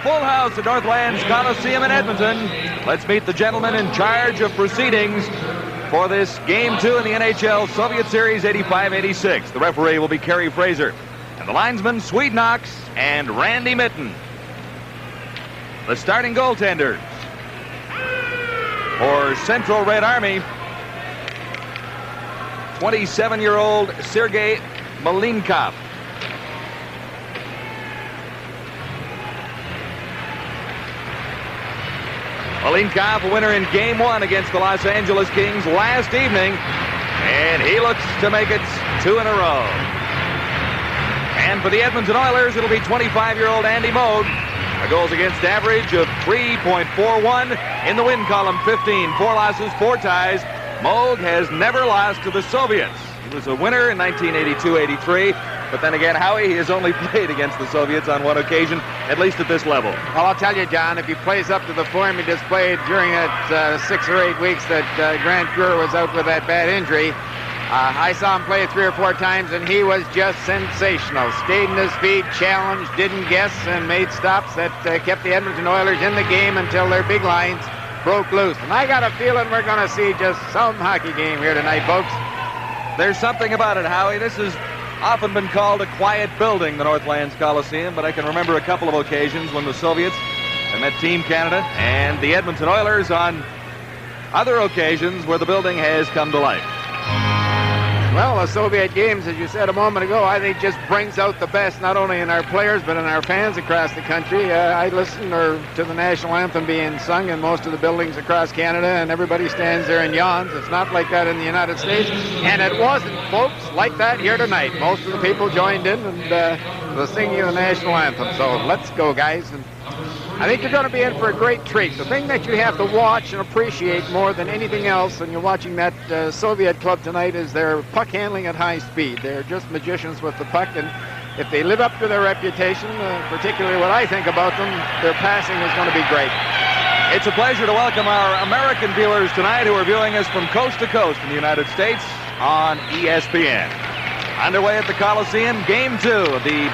full house at Northlands Coliseum in Edmonton. Let's meet the gentleman in charge of proceedings for this Game 2 in the NHL Soviet Series 85-86. The referee will be Kerry Fraser. And the linesmen, Swede Knox and Randy Mitten. The starting goaltenders for Central Red Army, 27-year-old Sergei Malinkov. Malinkov, a winner in Game 1 against the Los Angeles Kings last evening, and he looks to make it 2 in a row. And for the Edmonton Oilers, it'll be 25-year-old Andy Moog, a goals against average of 3.41, in the win column 15, 4 losses, 4 ties. Moog has never lost to the Soviets. He was a winner in 1982-83. But then again, Howie, he has only played against the Soviets on 1 occasion, at least at this level. Well, I'll tell you, John, if he plays up to the form he displayed during that 6 or 8 weeks that Grant Fuhrer was out with that bad injury, I saw him play 3 or 4 times, and he was just sensational. Stayed in his feet, challenged, didn't guess, and made stops that kept the Edmonton Oilers in the game until their big lines broke loose. And I got a feeling we're going to see just some hockey game here tonight, folks. There's something about it, Howie. This has often been called a quiet building, the Northlands Coliseum, but I can remember a couple of occasions when the Soviets had met Team Canada and the Edmonton Oilers on other occasions where the building has come to life. Well, the Soviet games, as you said a moment ago, I think just brings out the best, not only in our players, but in our fans across the country. I listen to the national anthem being sung in most of the buildings across Canada, and everybody stands there and yawns. It's not like that in the United States, and it wasn't, folks, like that here tonight. Most of the people joined in and the singing of the national anthem. So let's go, guys. And I think you're going to be in for a great treat. The thing that you have to watch and appreciate more than anything else when you're watching that Soviet club tonight is their puck handling at high speed. They're just magicians with the puck, and if they live up to their reputation, particularly what I think about them, their passing is going to be great. It's a pleasure to welcome our American viewers tonight who are viewing us from coast to coast in the United States on ESPN. Underway at the Coliseum, Game 2 of the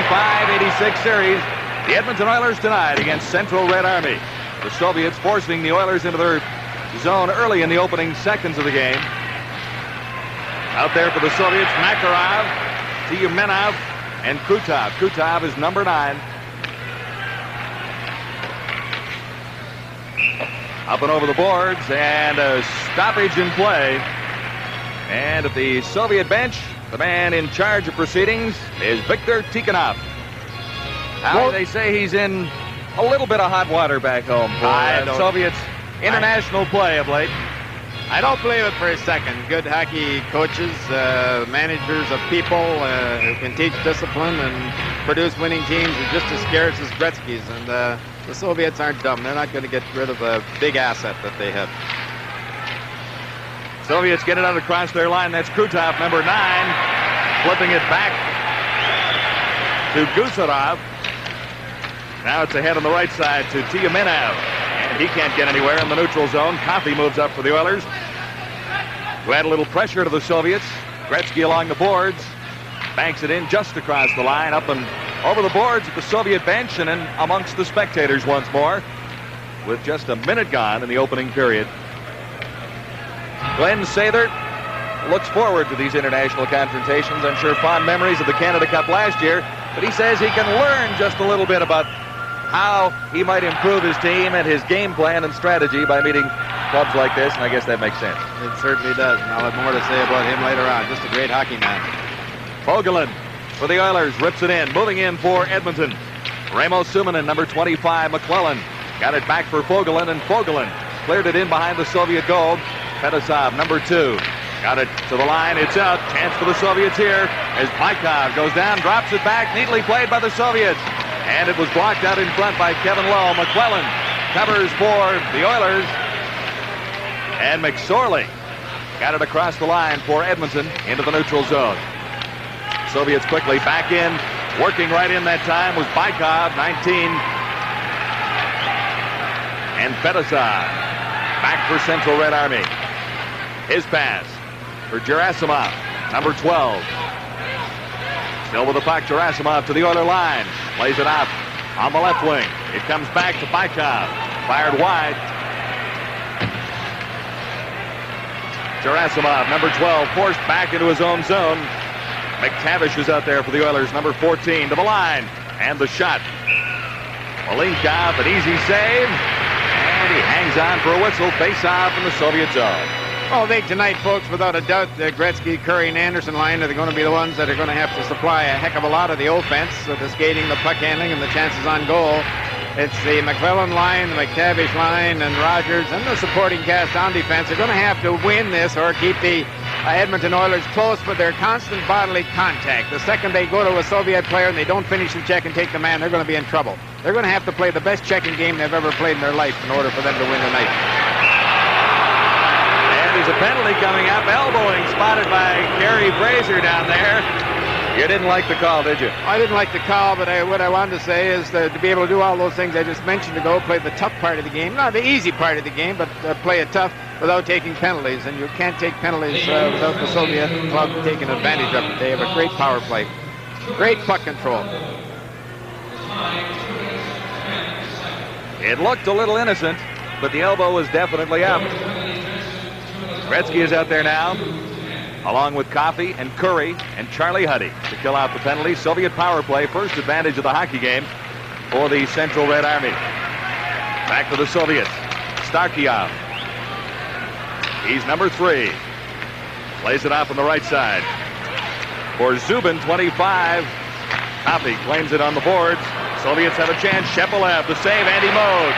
85-86 series. The Edmonton Oilers tonight against Central Red Army. The Soviets forcing the Oilers into their zone early in the opening seconds of the game. Out there for the Soviets, Makarov, Tyumenov, and Krutov. Krutov is number 9. Up and over the boards, and a stoppage in play. And at the Soviet bench, the man in charge of proceedings is Viktor Tikhonov. How they say he's in a little bit of hot water back home for Soviets international play of late. I don't believe it for a second. Good hockey coaches, managers of people who can teach discipline and produce winning teams are just as scarce as Gretzky's. And the Soviets aren't dumb. They're not going to get rid of a big asset that they have. Soviets get it out across their line. That's Krutov, number 9, flipping it back to Gusarov. Now it's ahead on the right side to Tyumenov, and he can't get anywhere in the neutral zone. Coffey moves up for the Oilers, who add a little pressure to the Soviets. Gretzky along the boards, banks it in just across the line, up and over the boards at the Soviet bench, and then amongst the spectators once more, with just a minute gone in the opening period. Glenn Sather looks forward to these international confrontations. I'm sure fond memories of the Canada Cup last year, but he says he can learn just a little bit about how he might improve his team and his game plan and strategy by meeting clubs like this, and I guess that makes sense. It certainly does, and I'll have more to say about him later on. Just a great hockey man. Fogelin for the Oilers, rips it in, moving in for Edmonton. Ramo Suminen, number 25, McClellan, got it back for Fogelin, and Fogelin cleared it in behind the Soviet goal. Fedosov, number 2, got it to the line, it's out. Chance for the Soviets here as Bykov goes down, drops it back, neatly played by the Soviets. And it was blocked out in front by Kevin Lowe. McClellan covers for the Oilers. And McSorley got it across the line for Edmonton into the neutral zone. Soviets quickly back in. Working right in that time was Bykov, 19. And Fedosov back for Central Red Army. His pass for Gerasimov, number 12. Still with the puck, Gerasimov to the Oiler line. Plays it out on the left wing. It comes back to Bykov. Fired wide. Gerasimov, number 12, forced back into his own zone. McTavish is out there for the Oilers, number 14, to the line. And the shot. Malinkov, an easy save. And he hangs on for a whistle. Face-off in the Soviet zone. Well, I think tonight, folks, without a doubt, the Gretzky, Curry, and Anderson line are going to be the ones that are going to have to supply a heck of a lot of the offense, so the skating, the puck handling, and the chances on goal. It's the McClellan line, the McTavish line, and Rogers, and the supporting cast on defense are going to have to win this or keep the Edmonton Oilers close with their constant bodily contact. The second they go to a Soviet player and they don't finish the check and take the man, they're going to be in trouble. They're going to have to play the best checking game they've ever played in their life in order for them to win tonight. There's a penalty coming up. Elbowing spotted by Gary Fraser down there. You didn't like the call, did you? I didn't like the call, but what I wanted to say is to be able to do all those things I just mentioned to go play the tough part of the game. Not the easy part of the game, but play it tough without taking penalties. And you can't take penalties without the Soviet club taking advantage of it. They have a great power play. Great puck control. It looked a little innocent, but the elbow was definitely up. Gretzky is out there now, along with Coffey and Curry and Charlie Huddy to kill out the penalty. Soviet power play, first advantage of the hockey game for the Central Red Army. Back to the Soviets. Starkiev. He's number 3. Plays it off on the right side. For Zubin, 25. Coffey claims it on the boards. Soviets have a chance. Shepelev, the save, Andy Moog.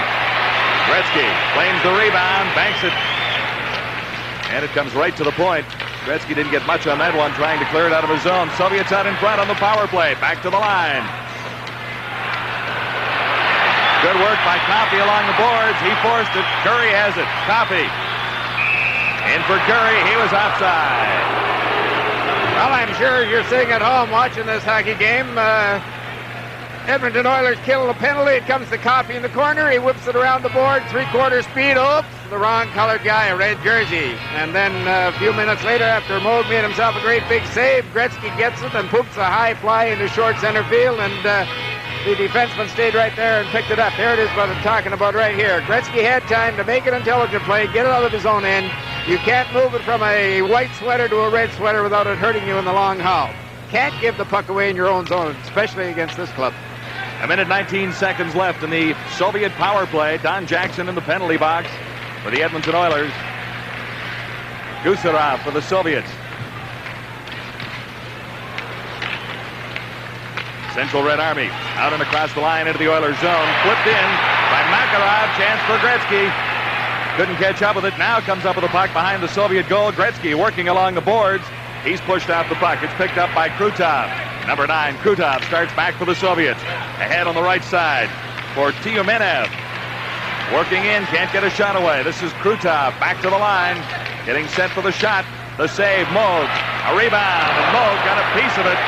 Gretzky claims the rebound, banks it. And it comes right to the point. Gretzky didn't get much on that one, trying to clear it out of his zone. Soviets out in front on the power play. Back to the line. Good work by Coffey along the boards. He forced it. Curry has it. Coffey. In for Curry. He was offside. Well, I'm sure you're sitting at home watching this hockey game. Edmonton Oilers kill the penalty. It comes to Coffey in the corner. He whips it around the board. 3/4 speed. Oops. The wrong colored guy, a red jersey. And then a few minutes later, after Moog made himself a great big save, Gretzky gets it and poops a high fly into short center field, and the defenseman stayed right there and picked it up. There it is, what I'm talking about right here. Gretzky had time to make an intelligent play, get it out of his own end. You can't move it from a white sweater to a red sweater without it hurting you in the long haul. Can't give the puck away in your own zone, especially against this club. A minute 19 seconds left in the Soviet power play. Don Jackson in the penalty box for the Edmonton Oilers. Gusarov for the Soviets. Central Red Army out and across the line into the Oilers zone. Flipped in by Makarov. Chance for Gretzky. Couldn't catch up with it. Now comes up with the puck behind the Soviet goal. Gretzky working along the boards. He's pushed out the puck. It's picked up by Krutov. Number 9, Krutov starts back for the Soviets. Ahead on the right side for Tiumenev. Working in, can't get a shot away. This is Krutov back to the line. Getting set for the shot. The save, Moog. A rebound, and Moog got a piece of it.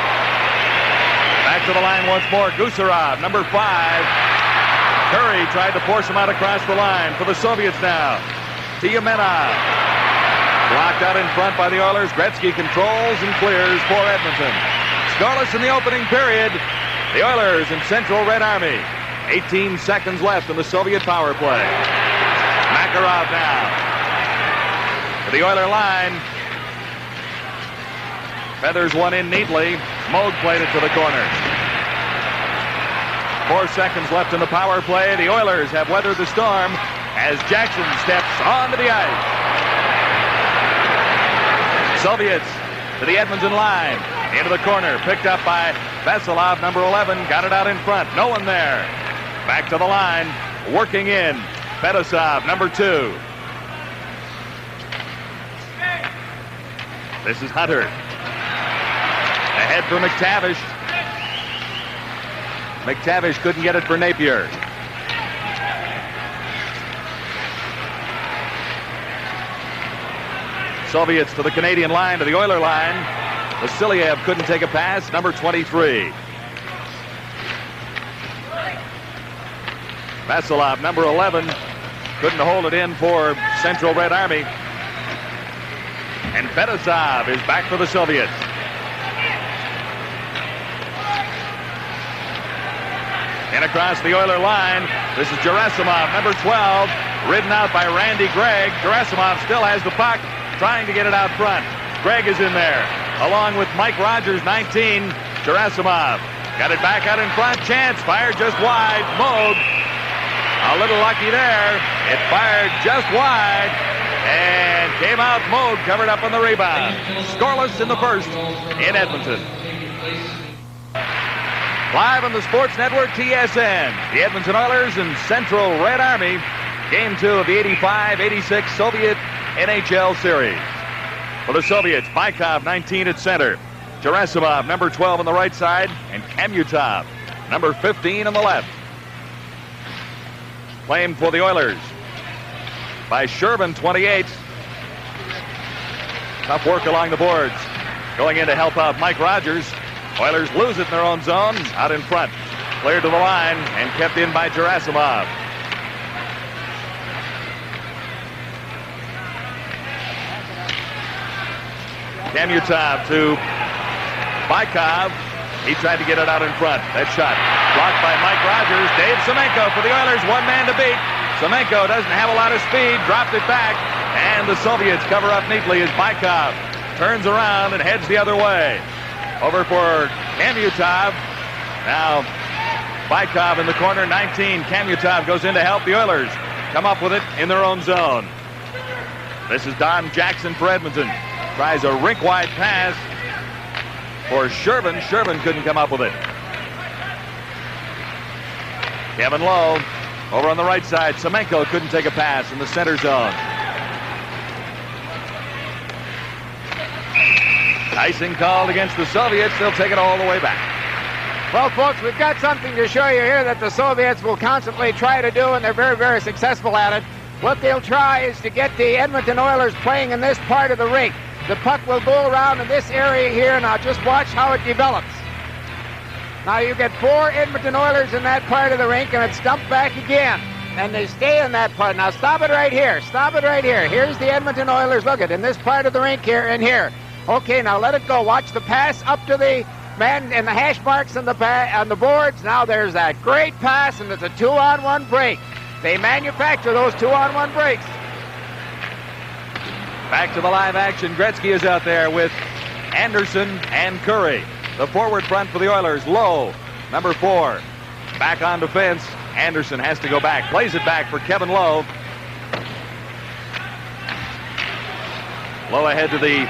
Back to the line once more. Gusarov, number 5. Curry tried to force him out across the line for the Soviets now. Tiumenev. Blocked out in front by the Oilers. Gretzky controls and clears for Edmonton. Scoreless in the opening period. The Oilers in Central Red Army. 18 seconds left in the Soviet power play. Makarov now. To the Oiler line. Feathers one in neatly. Moog played it to the corner. 4 seconds left in the power play. The Oilers have weathered the storm as Jackson steps onto the ice. Soviets to the Edmonton line. Into the corner. Picked up by Veselov, number 11. Got it out in front. No one there. Back to the line. Working in. Fedosov, number 2. This is Hunter. Ahead for McTavish. McTavish couldn't get it for Napier. Soviets to the Canadian line, to the Oiler line. Vasiliev couldn't take a pass, number 23. Vasilov, number 11, couldn't hold it in for Central Red Army. And Fedosov is back for the Soviets. In across the Oiler line. This is Gerasimov, number 12, ridden out by Randy Gregg. Gerasimov still has the puck, trying to get it out front. Gregg is in there, along with Mike Rogers, 19. Gerasimov got it back out in front. Chance fired just wide. Moog, a little lucky there. It fired just wide and came out. Moog covered up on the rebound. Scoreless in the first in Edmonton. Live on the Sports Network TSN, the Edmonton Oilers and Central Red Army. Game 2 of the 85-86 Soviet NHL Series. For the Soviets, Bykov, 19 at center. Gerasimov, number 12 on the right side, and Kamyutov, number 15 on the left. Playing for the Oilers by Shervin, 28. Tough work along the boards. Going in to help out Mike Rogers. Oilers lose it in their own zone, out in front. Cleared to the line and kept in by Gerasimov. Kamyutov to Bykov. He tried to get it out in front. That shot blocked by Mike Rogers. Dave Semenko for the Oilers, one man to beat. Semenko doesn't have a lot of speed, dropped it back, and the Soviets cover up neatly as Bykov turns around and heads the other way. Over for Kamyutov. Now Bykov in the corner, 19. Kamyutov goes in to help the Oilers come up with it in their own zone. This is Don Jackson for Edmonton. Tries a rink-wide pass for Shervin. Shervin couldn't come up with it. Kevin Lowe over on the right side. Semenko couldn't take a pass in the center zone. Icing called against the Soviets. They'll take it all the way back. Well, folks, we've got something to show you here that the Soviets will constantly try to do, and they're very, very successful at it. What they'll try is to get the Edmonton Oilers playing in this part of the rink. The puck will go around in this area here. Now just watch how it develops. Now you get 4 Edmonton Oilers in that part of the rink, and it's dumped back again. And they stay in that part. Now stop it right here. Stop it right here. Here's the Edmonton Oilers. Look at in this part of the rink here and here. Okay, now let it go. Watch the pass up to the man and the hash marks on the boards. Now there's that great pass, and it's a 2-on-1 break. They manufacture those 2-on-1 breaks. Back to the live action. Gretzky is out there with Anderson and Curry. The forward front for the Oilers, Lowe, number 4. Back on defense. Anderson has to go back. Plays it back for Kevin Lowe. Lowe ahead to the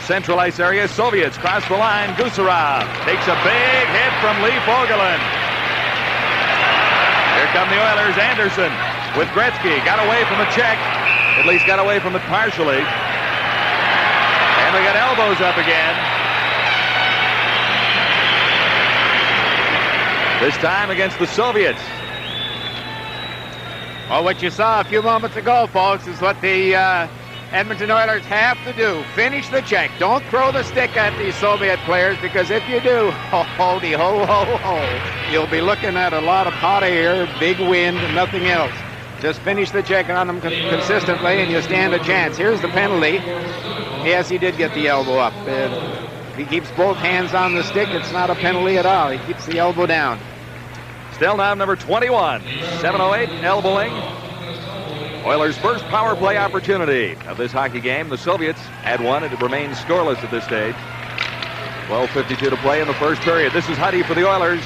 central ice area. Soviets cross the line. Gusarov takes a big hit from Lee Fogelin. Here come the Oilers. Anderson with Gretzky. Got away from the check. At least got away from it partially. And they got elbows up again. This time against the Soviets. Well, what you saw a few moments ago, folks, is what the Edmonton Oilers have to do. Finish the check. Don't throw the stick at these Soviet players, because if you do, ho-ho-de, ho-ho-ho, you'll be looking at a lot of hot air, big wind, and nothing else. Just finish the check on them consistently, and you stand a chance. Here's the penalty. Yes, he did get the elbow up. If he keeps both hands on the stick, it's not a penalty at all. He keeps the elbow down. Still now number 21. 7:08 elbowing. Oilers' first power play opportunity of this hockey game. The Soviets had one, and it remains scoreless at this stage. 12:52 to play in the first period. This is Huddy for the Oilers.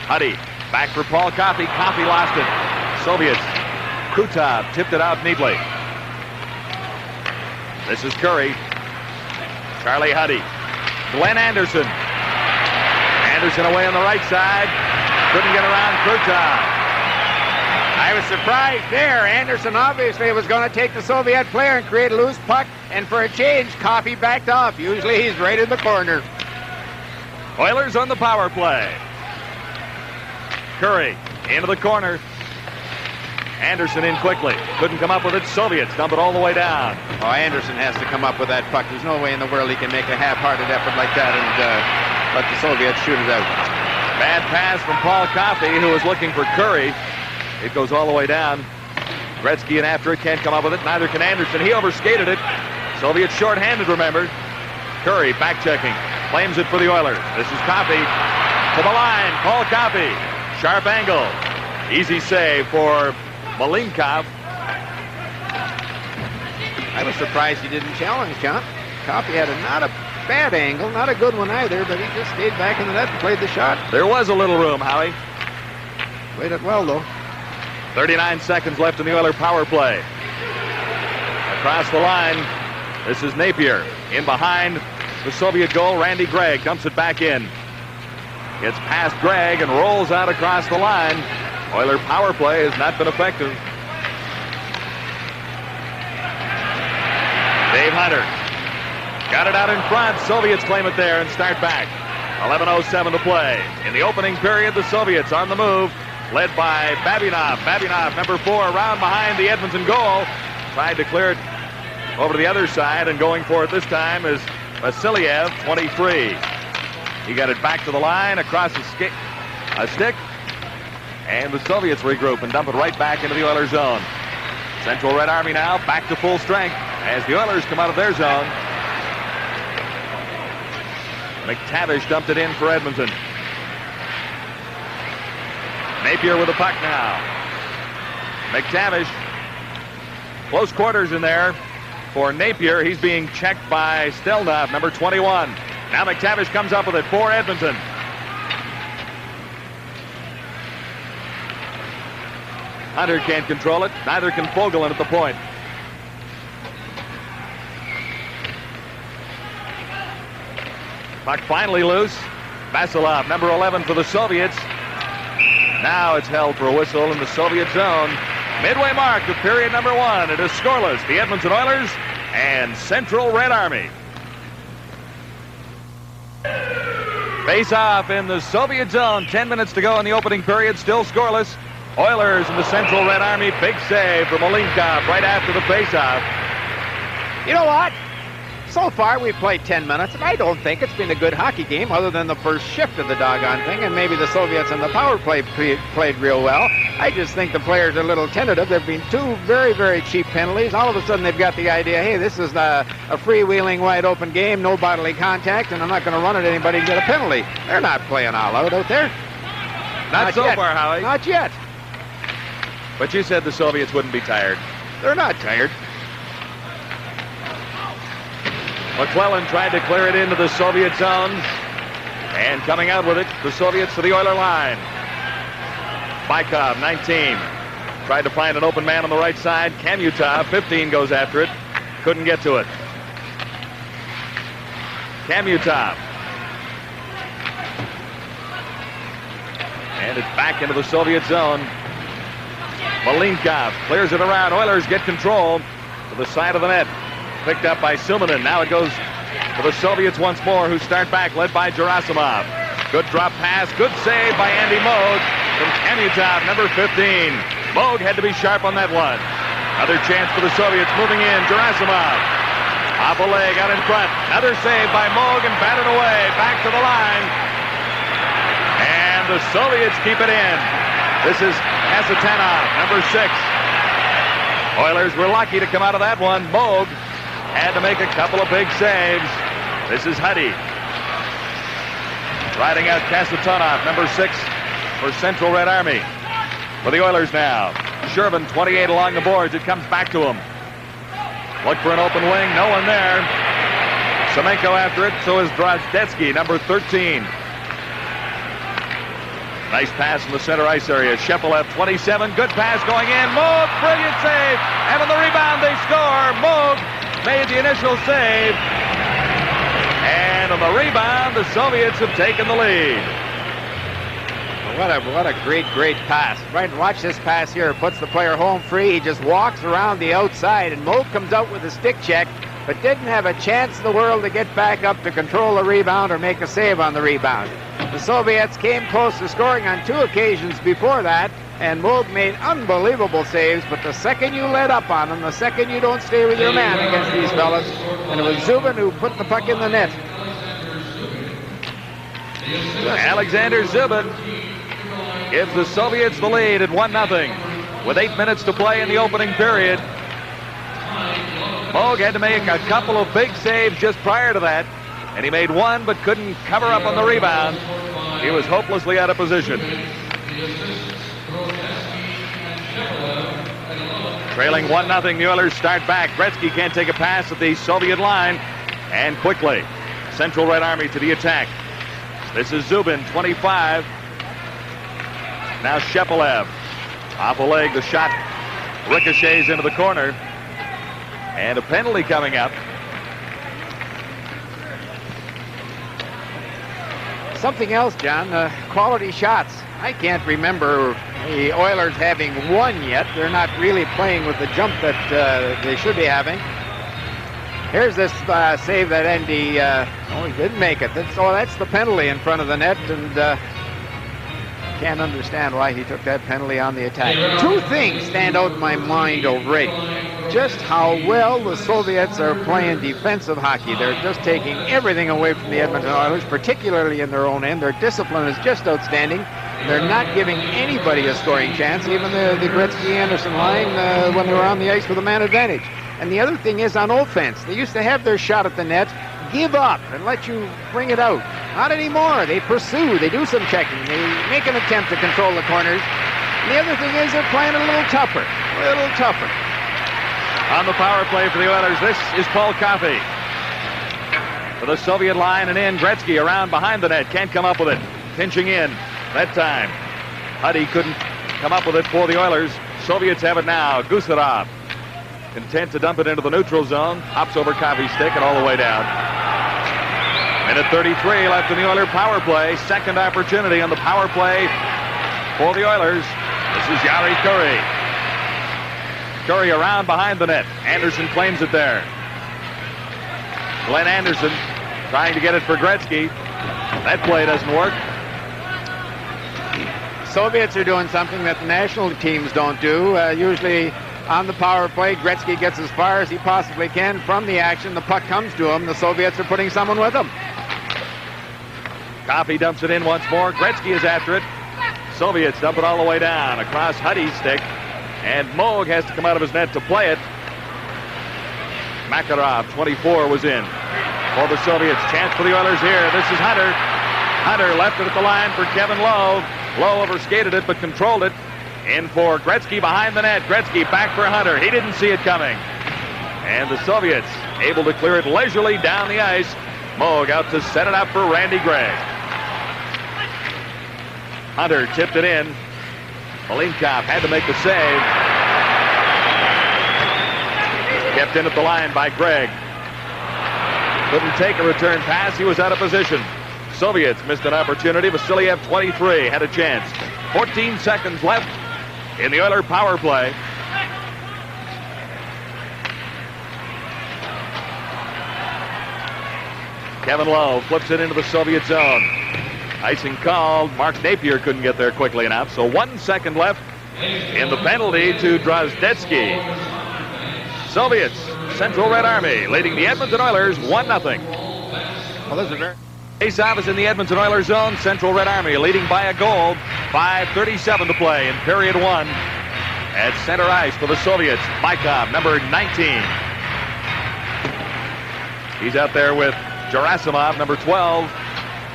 Huddy back for Paul Coffey. Coffey lost it. Soviets. Krutov tipped it out neatly. This is Curry. Charlie Huddy. Glenn Anderson. Anderson away on the right side. Couldn't get around Krutov. I was surprised there. Anderson obviously was going to take the Soviet player and create a loose puck, and for a change, Coffey backed off. Usually he's right in the corner. Oilers on the power play. Curry into the corner. Anderson in quickly. Couldn't come up with it. Soviets dump it all the way down. Oh, Anderson has to come up with that puck. There's no way in the world he can make a half-hearted effort like that and let the Soviets shoot it out. Bad pass from Paul Coffey, who was looking for Curry. It goes all the way down. Gretzky in after it. Can't come up with it. Neither can Anderson. He overskated it. Soviets short-handed, remember. Curry back checking. Claims it for the Oilers. This is Coffey to the line. Paul Coffey. Sharp angle. Easy save for Malinkov. I was surprised he didn't challenge, John. Coffey had not a bad angle, not a good one either, but he just stayed back in the net and played the shot. There was a little room, Howie. Played it well, though. 39 seconds left in the Oiler power play. Across the line, this is Napier. In behind the Soviet goal, Randy Gregg dumps it back in. Gets past Gregg and rolls out across the line. Oiler power play has not been effective. Dave Hunter got it out in front. Soviets claim it there and start back. 11:07 to play. In the opening period, the Soviets on the move, led by Babinov. Babinov, number 4, around behind the Edmonton goal. Tried to clear it over to the other side, and going for it this time is Vasiliev, 23. He got it back to the line, across a stick, and the Soviets regroup and dump it right back into the Oilers zone. Central Red Army now back to full strength as the Oilers come out of their zone. McTavish dumped it in for Edmonton. Napier with the puck now. McTavish, close quarters in there for Napier. He's being checked by Stelnov, number 21. Now McTavish comes up with it for Edmonton. Hunter can't control it. Neither can Fogelin at the point. Puck finally loose. Vasilov, number 11 for the Soviets. Now it's held for a whistle in the Soviet zone. Midway mark of period number 1. It is scoreless. The Edmonton Oilers and Central Red Army. Face off in the Soviet zone. 10 minutes to go in the opening period. Still scoreless. Oilers and the Central Red Army. Big save from Malinkov right after the face-off. You know what? So far, we've played 10 minutes, and I don't think it's been a good hockey game other than the first shift of the doggone thing, and maybe the Soviets on the power play played real well. I just think the players are a little tentative. There have been 2 very, very cheap penalties. All of a sudden, they've got the idea, hey, this is a freewheeling, wide-open game, no bodily contact, and I'm not going to run at anybody and get a penalty. They're not playing all out there. Not so far, Howie. Not yet. But you said the Soviets wouldn't be tired. They're not tired. McClellan tried to clear it into the Soviet zone. And coming out with it, the Soviets to the Oiler line. Bykov, 19. Tried to find an open man on the right side. Kamutov, 15, goes after it. Couldn't get to it. Kamutov. And it's back into the Soviet zone. Malinkov clears it around. Oilers get control to the side of the net. Picked up by Suminen. Now it goes to the Soviets once more, who start back, led by Gerasimov. Good drop pass. Good save by Andy Moog from Kamutov, number 15. Moog had to be sharp on that one. Another chance for the Soviets moving in. Gerasimov. Off a leg out in front. Another save by Moog and batted away. Back to the line. And the Soviets keep it in. This is Kasatanov, number 6. Oilers were lucky to come out of that one. Moog had to make a couple of big saves. This is Huddy. Riding out Kasatonov, number 6 for Central Red Army. For the Oilers now. Shervin, 28 along the boards. It comes back to him. Look for an open wing. No one there. Semenko after it. So is Drozdetsky, number 13. Nice pass in the center ice area. Shepelev, 27. Good pass going in. Moog, brilliant save. And on the rebound, they score. Moog made the initial save. And on the rebound, the Soviets have taken the lead. What a great pass. Right, watch this pass here. Puts the player home free. He just walks around the outside, and Moog comes out with a stick check, but didn't have a chance in the world to get back up to control the rebound or make a save on the rebound. The Soviets came close to scoring on 2 occasions before that, and Moog made unbelievable saves, but the second you let up on them, the second you don't stay with your man against these fellas, and it was Zubin who put the puck in the net. Alexander Zubin gives the Soviets the lead at 1-0 with 8 minutes to play in the opening period. Moog had to make a couple of big saves just prior to that, and he made one but couldn't cover up on the rebound. He was hopelessly out of position. Trailing 1-0, the Oilers start back. Gretzky can't take a pass at the Soviet line. And quickly, Central Red Army to the attack. This is Zubin, 25. Now Shepelev. Off a leg, the shot ricochets into the corner. And a penalty coming up. Something else, John, quality shots. I can't remember the Oilers having one yet. They're not really playing with the jump that they should be having. Here's this save that Andy, he didn't make it. That's the penalty in front of the net, and can't understand why he took that penalty on the attack. Two things stand out in my mind already. Just how well the Soviets are playing defensive hockey. They're just taking everything away from the Edmonton Oilers, particularly in their own end. Their discipline is just outstanding. They're not giving anybody a scoring chance, even the Gretzky-Anderson line when they were on the ice with a man advantage. And the other thing is on offense. They used to have their shot at the net, give up, and let you bring it out. Not anymore. They pursue. They do some checking. They make an attempt to control the corners. And the other thing is they're playing a little tougher. A little tougher. On the power play for the Oilers, this is Paul Coffey. For the Soviet line and in, Gretzky around behind the net. Can't come up with it. Pinching in that time. Huddy couldn't come up with it for the Oilers. Soviets have it now. Gusarov. Content to dump it into the neutral zone. Hops over Coffey's stick and all the way down. Minute 33 left in the Oiler power play. Second opportunity on the power play for the Oilers. This is Jari Kurri. Kurri around behind the net. Anderson claims it there. Glenn Anderson trying to get it for Gretzky. That play doesn't work. Soviets are doing something that the national teams don't do. Usually on the power play, Gretzky gets as far as he possibly can from the action. The puck comes to him. The Soviets are putting someone with him. Coffey dumps it in once more. Gretzky is after it. Soviets dump it all the way down across Huddy's stick. And Moog has to come out of his net to play it. Makarov, 24, was in for the Soviets. Chance for the Oilers here. This is Hunter. Hunter left it at the line for Kevin Lowe. Lowe overskated it but controlled it. In for Gretzky behind the net. Gretzky back for Hunter. He didn't see it coming. And the Soviets able to clear it leisurely down the ice. Moog out to set it up for Randy Gregg. Hunter tipped it in. Malinkov had to make the save. Kept in at the line by Gregg. Couldn't take a return pass. He was out of position. Soviets missed an opportunity. Vasiliev, 23, had a chance. 14 seconds left in the Oiler power play. Kevin Lowe flips it into the Soviet zone. Icing called. Mark Napier couldn't get there quickly enough. So 1 second left in the penalty to Drozdetsky. Soviets, Central Red Army, leading the Edmonton Oilers 1-0. Well, this is a very... Face-off is in the Edmonton Oilers zone. Central Red Army leading by a goal. 5:37 to play in period one. At center ice for the Soviets, Bykov, number 19. He's out there with Gerasimov, number 12.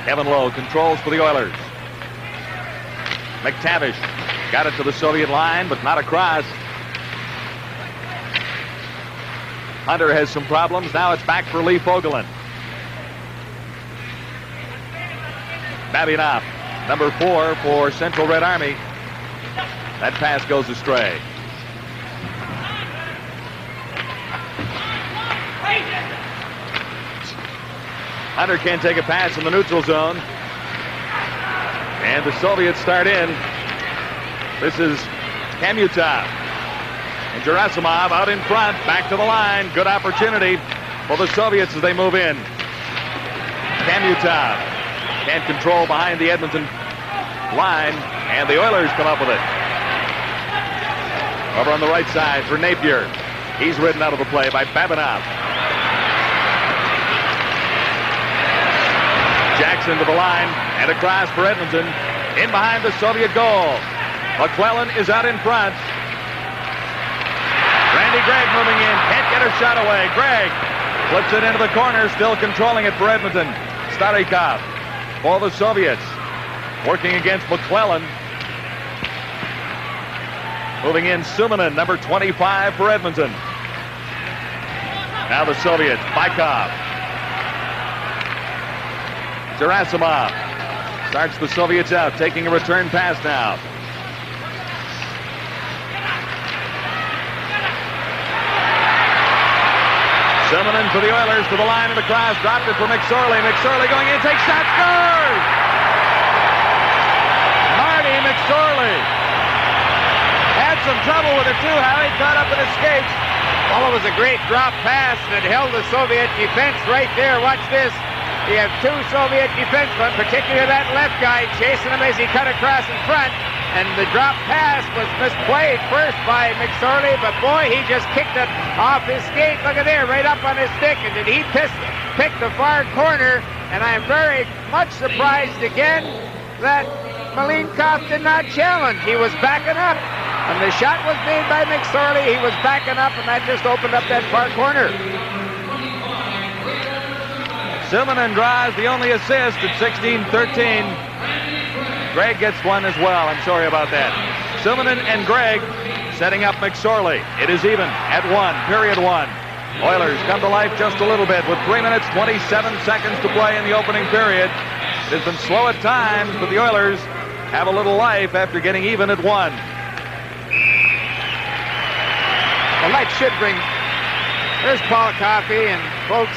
Kevin Lowe controls for the Oilers. McTavish got it to the Soviet line, but not across. Hunter has some problems. Now it's back for Lee Fogelin. Babinov, number 4 for Central Red Army. That pass goes astray. Hunter can't take a pass in the neutral zone. And the Soviets start in. This is Kamutov. And Gerasimov out in front, back to the line. Good opportunity for the Soviets as they move in. Kamutov can't control behind the Edmonton line, and the Oilers come up with it. Over on the right side for Napier. He's ridden out of the play by Babinov. Jackson to the line and across for Edmonton. In behind the Soviet goal. McClellan is out in front. Randy Gregg moving in. Can't get a shot away. Gregg flips it into the corner, still controlling it for Edmonton. Starikov for the Soviets. Working against McClellan. Moving in Suminen, number 25 for Edmonton. Now the Soviets, Bykov. Gerasimov starts the Soviets out, taking a return pass now. Suminen for the Oilers to the line of the cross, dropped it for McSorley. McSorley going in, takes shot, scores! Marty McSorley had some trouble with it too, Howie, caught up in his skates. Well, it was a great drop pass that held the Soviet defense right there. Watch this. You have two Soviet defensemen, particularly that left guy, chasing him as he cut across in front. And the drop pass was misplayed first by McSorley, but boy, he just kicked it off his skate. Look at there, right up on his stick. And did he pick the far corner? And I'm very much surprised again that Malinkov did not challenge. He was backing up. When the shot was made by McSorley, he was backing up, and that just opened up that far corner. Suminen draws the only assist at 16-13. Greg gets one as well. I'm sorry about that. Suminen and Greg setting up McSorley. It is even at 1, period 1. Oilers come to life just a little bit with 3 minutes, 27 seconds to play in the opening period. It has been slow at times, but the Oilers have a little life after getting even at 1. Well, that should bring... There's Paul Coffey, and folks,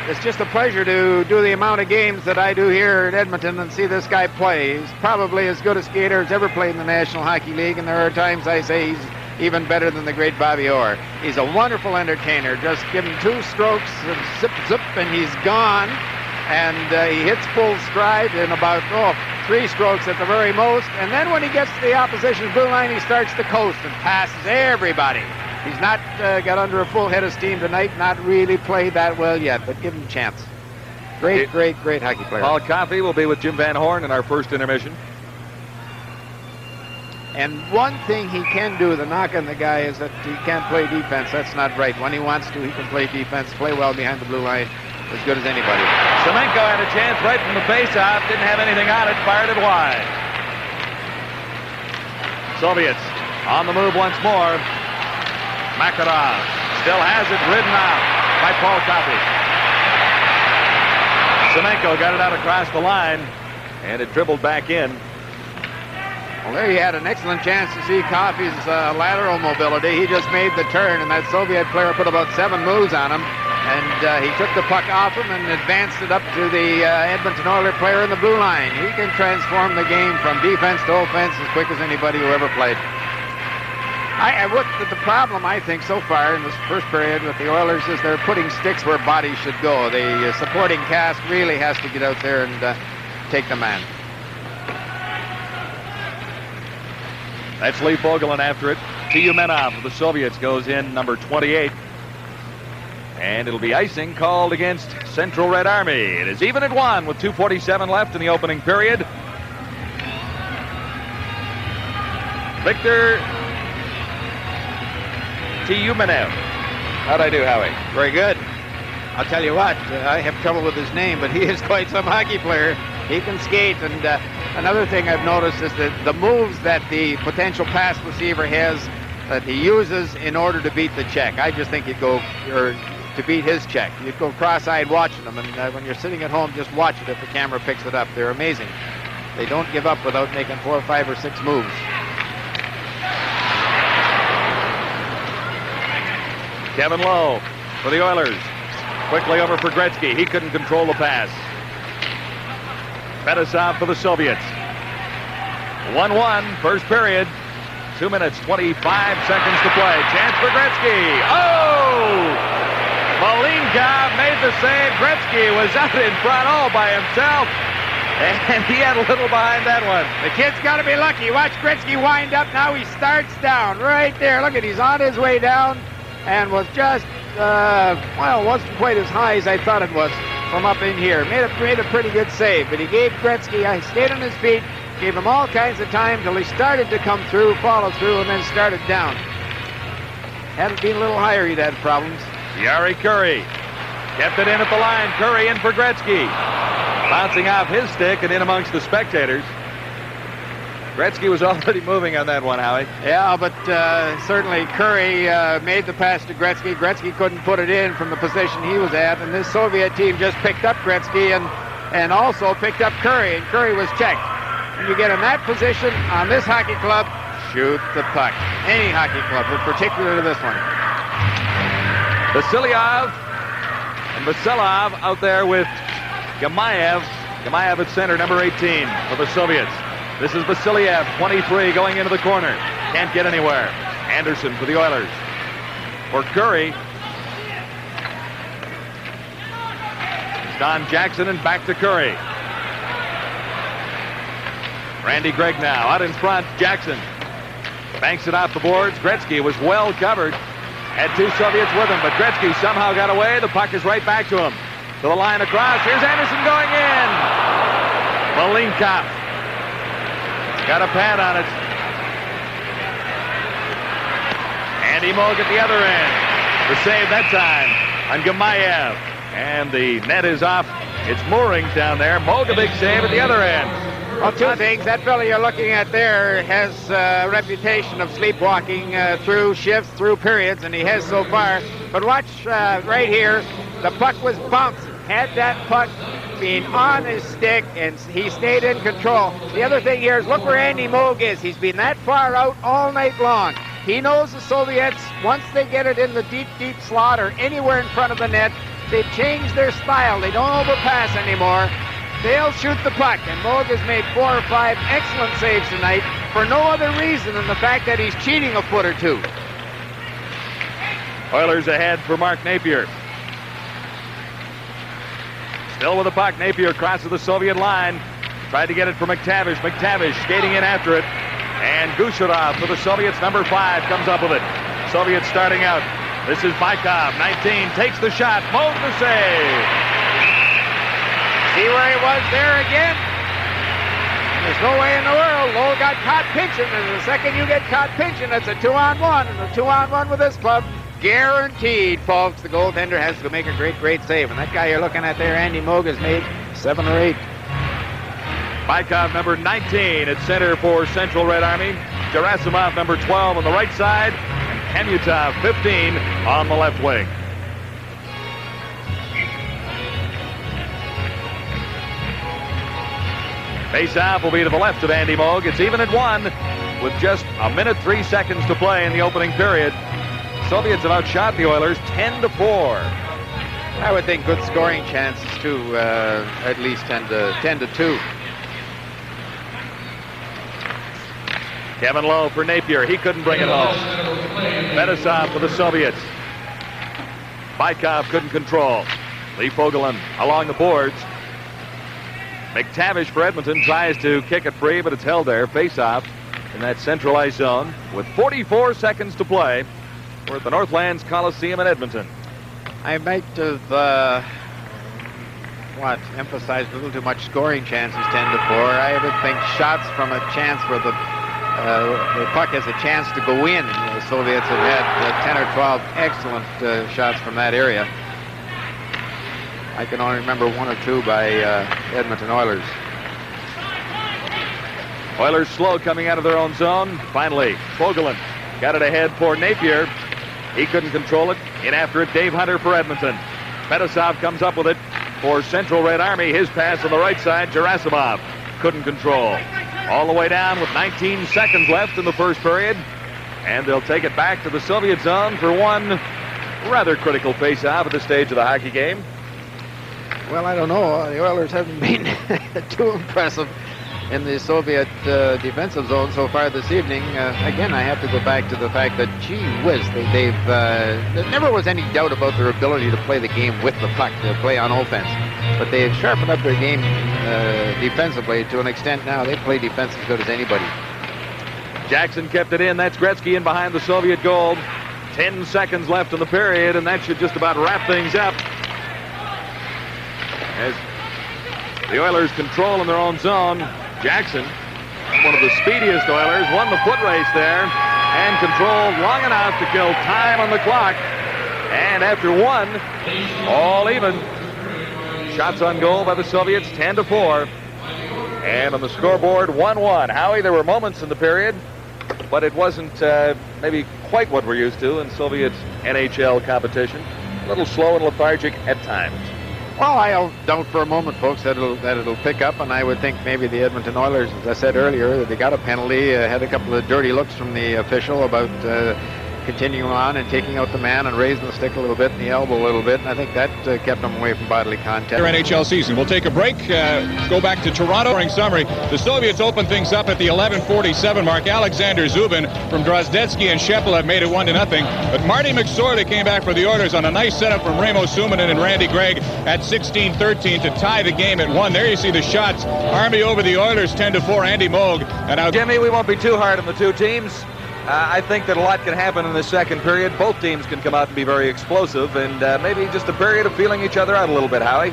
it's just a pleasure to do the amount of games that I do here at Edmonton and see this guy play. He's probably as good a skater as ever played in the National Hockey League, and there are times I say he's even better than the great Bobby Orr. He's a wonderful entertainer. Just give him 2 strokes and zip, zip, and he's gone. And he hits full stride in about 3 strokes at the very most. And then when he gets to the opposition's blue line, he starts to coast and passes everybody. He's not got under a full head of steam tonight, not really played that well yet, but give him a chance. Great hockey player. Paul Coffey will be with Jim Van Horn in our first intermission. And one thing he can do, the knock on the guy, is that he can't play defense. That's not right. When he wants to, he can play defense, play well behind the blue line, as good as anybody. Semenko had a chance right from the face-off, didn't have anything on it, fired it wide. Soviets on the move once more. Makarov still has it, ridden out by Paul Coffey. Semenko got it out across the line, and it dribbled back in. Well, there he had an excellent chance to see Coffey's lateral mobility. He just made the turn, and that Soviet player put about 7 moves on him. And he took the puck off him and advanced it up to the Edmonton Oilers player in the blue line. He can transform the game from defense to offense as quick as anybody who ever played. The problem, I think, so far in this first period with the Oilers is they're putting sticks where bodies should go. The supporting cast really has to get out there and take the man. That's Lee Fogelin after it. Tiyumenov of the Soviets goes in, number 28. And it'll be icing called against Central Red Army. It is even at 1 with 2:47 left in the opening period. Victor Tiyumenov. How'd I do, Howie? Very good. I'll tell you what, I have trouble with his name, but he is quite some hockey player. He can skate, and another thing I've noticed is that the moves that the potential pass receiver has that he uses in order to beat the check. I just think you'd go, or to beat his check, you'd go cross-eyed watching them, and when you're sitting at home, just watch it if the camera picks it up. They're amazing. They don't give up without making 4, 5, or 6 moves. Kevin Lowe for the Oilers. Quickly over for Gretzky. He couldn't control the pass. Fetisov for the Soviets. 1-1, first period. 2 minutes, 25 seconds to play. Chance for Gretzky. Oh! Malinkov made the save. Gretzky was out in front all by himself. And he had a little behind that one. The kid's got to be lucky. Watch Gretzky wind up. Now he starts down right there. Look at, he's on his way down and was just, well, wasn't quite as high as I thought it was from up in here. Made a pretty good save, but he gave Gretzky, he stayed on his feet, gave him all kinds of time till he started to come through, follow through, and then started down. Had it been a little higher, he'd had problems. Yari Curry kept it in at the line. Curry in for Gretzky. Bouncing off his stick and in amongst the spectators. Gretzky was already moving on that one, Howie. Yeah, but certainly Curry made the pass to Gretzky. Gretzky couldn't put it in from the position he was at, and this Soviet team just picked up Gretzky and also picked up Curry, and Curry was checked. When you get in that position on this hockey club, shoot the puck. Any hockey club, but particularly this one. Vasilyev and Vasilov out there with Gamayev. Gamayev at center, number 18 for the Soviets. This is Vasilyev, 23, going into the corner. Can't get anywhere. Anderson for the Oilers. For Curry. It's Don Jackson and back to Curry. Randy Gregg now out in front. Jackson banks it off the boards. Gretzky was well covered. Had two Soviets with him, but Gretzky somehow got away. The puck is right back to him. To the line across. Here's Anderson going in. Malinkov. Got a pad on it. Andy Moog at the other end. The save that time on Gamayev. And the net is off. It's moorings down there. Moog a big save at the other end. Well, two things. That fellow you're looking at there has a reputation of sleepwalking through shifts, through periods, and he has so far. But watch right here. The puck was bouncing. Had that puck been on his stick, and he stayed in control. The other thing here is look where Andy Moog is. He's been that far out all night long. He knows the Soviets, once they get it in the deep, deep slot or anywhere in front of the net, they've changed their style. They don't overpass anymore. They'll shoot the puck, and Moog has made 4 or 5 excellent saves tonight for no other reason than the fact that he's cheating a foot or two. Oilers ahead for Mark Napier. Still with the puck, Napier crosses the Soviet line. Tried to get it for McTavish. McTavish skating in after it. And Gusharov for the Soviets, number 5, comes up with it. Soviets starting out. This is Bykov, 19, takes the shot. Moog the save. See where he was there again? There's no way in the world. Lowell got caught pinching, and the second you get caught pinching, it's a 2-on-1. And a 2-on-1 with this club, guaranteed, folks. The goaltender has to make a great, great save. And that guy you're looking at there, Andy Moog, has made 7 or 8. Bykov, number 19 at center for Central Red Army. Gerasimov, number 12 on the right side. And Kamutov, 15 on the left wing. Face-off will be to the left of Andy Moog. It's even at 1 with just a minute 3 seconds to play in the opening period. Soviets have outshot the Oilers 10-4. I would think good scoring chances too, at least 10-2. Kevin Lowe for Napier. He couldn't bring it home. Fetisov for the Soviets. Bykov couldn't control. Lee Fogelin along the boards. McTavish for Edmonton tries to kick it free, but it's held there. Face-off in that centralized zone with 44 seconds to play. We're at the Northlands Coliseum in Edmonton. I might have, emphasized a little too much scoring chances, 10-4. I would think shots from a chance where the puck has a chance to go in. The Soviets have had 10 or 12 excellent shots from that area. I can only remember 1 or 2 by Edmonton Oilers. Oilers slow coming out of their own zone. Finally, Fogelin got it ahead for Napier. He couldn't control it. In after it, Dave Hunter for Edmonton. Fetisov comes up with it for Central Red Army. His pass on the right side, Gerasimov couldn't control. All the way down with 19 seconds left in the first period. And they'll take it back to the Soviet zone for one rather critical face-off at this stage of the hockey game. Well, I don't know. The Oilers haven't been too impressive in the Soviet defensive zone so far this evening. Again, I have to go back to the fact that, gee whiz, there never was any doubt about their ability to play the game with the puck, to play on offense. But they've sharpened up their game defensively to an extent now. They play defense as good as anybody. Jackson kept it in. That's Gretzky in behind the Soviet goal. 10 seconds left in the period, and that should just about wrap things up. As the Oilers control in their own zone, Jackson, one of the speediest Oilers, won the foot race there and controlled long enough to kill time on the clock. And after 1, all even. Shots on goal by the Soviets, 10-4. And on the scoreboard, 1-1. Howie, there were moments in the period, but it wasn't maybe quite what we're used to in Soviet NHL competition. A little slow and lethargic at times. Well, I doubt for a moment, folks, that it'll pick up, and I would think maybe the Edmonton Oilers, as I said earlier, that they got a penalty, had a couple of dirty looks from the official about continuing on and taking out the man and raising the stick a little bit and the elbow a little bit, and I think that kept them away from bodily contact. Their NHL season. We'll take a break, go back to Toronto. During summary, the Soviets open things up at the 11:47 mark. Alexander Zubin from Drozdetsky and Sheppel have made it 1-0, but Marty McSorley came back for the Oilers on a nice setup from Remo Suominen and Randy Gregg at 16-13 to tie the game at 1. There you see the shots. Army over the Oilers 10-4. Andy Moog. And now Jimmy, we won't be too hard on the two teams. I think that a lot can happen in the second period. Both teams can come out and be very explosive, and maybe just a period of feeling each other out a little bit, Howie.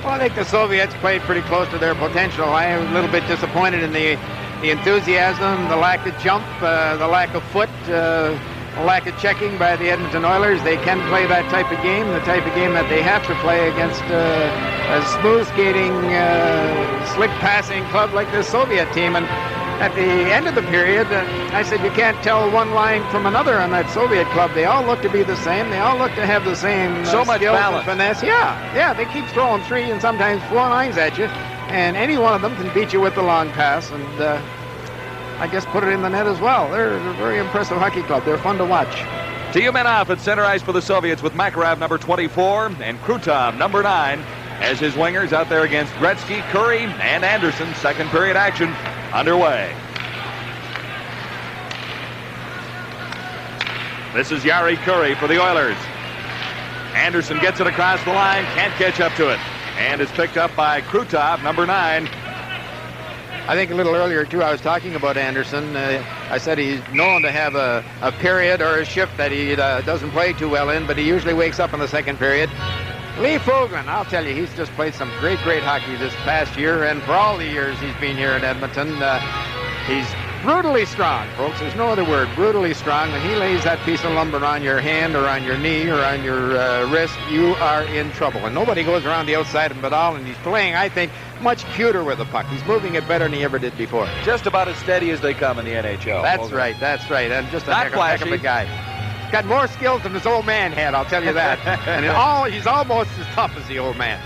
Well, I think the Soviets played pretty close to their potential. I am a little bit disappointed in the enthusiasm, the lack of jump, the lack of foot, the lack of checking by the Edmonton Oilers. They can play that type of game, the type of game that they have to play against a smooth skating, slick passing club like this Soviet team. And at the end of the period, I said you can't tell one line from another on that Soviet club. They all look to be the same. They all look to have the same so much balance, finesse. Yeah, they keep throwing 3 and sometimes 4 lines at you, and any one of them can beat you with the long pass, and I guess put it in the net as well. They're a very impressive hockey club. They're fun to watch. Tiyumenov at center ice for the Soviets with Makarov number 24 and Krutov number 9 as his wingers out there against Gretzky, Curry, and Anderson. Second period action underway. This is Yari Curry for the Oilers. Anderson gets it across the line, can't catch up to it, and is picked up by Krutov, number 9. I think a little earlier, too, I was talking about Anderson. I said he's known to have a period or a shift that he doesn't play too well in, but he usually wakes up in the second period. Lee Fogland, I'll tell you, he's just played some great hockey this past year, and for all the years he's been here in Edmonton. He's brutally strong, folks. There's no other word. Brutally strong. When he lays that piece of lumber on your hand or on your knee or on your wrist, you are in trouble. And nobody goes around the outside of him at all, and he's playing, I think, much cuter with the puck. He's moving it better than he ever did before. Just about as steady as they come in the NHL. That's right. And just a heck of a guy. Got more skills than his old man had, I'll tell you that. And he's almost as tough as the old man.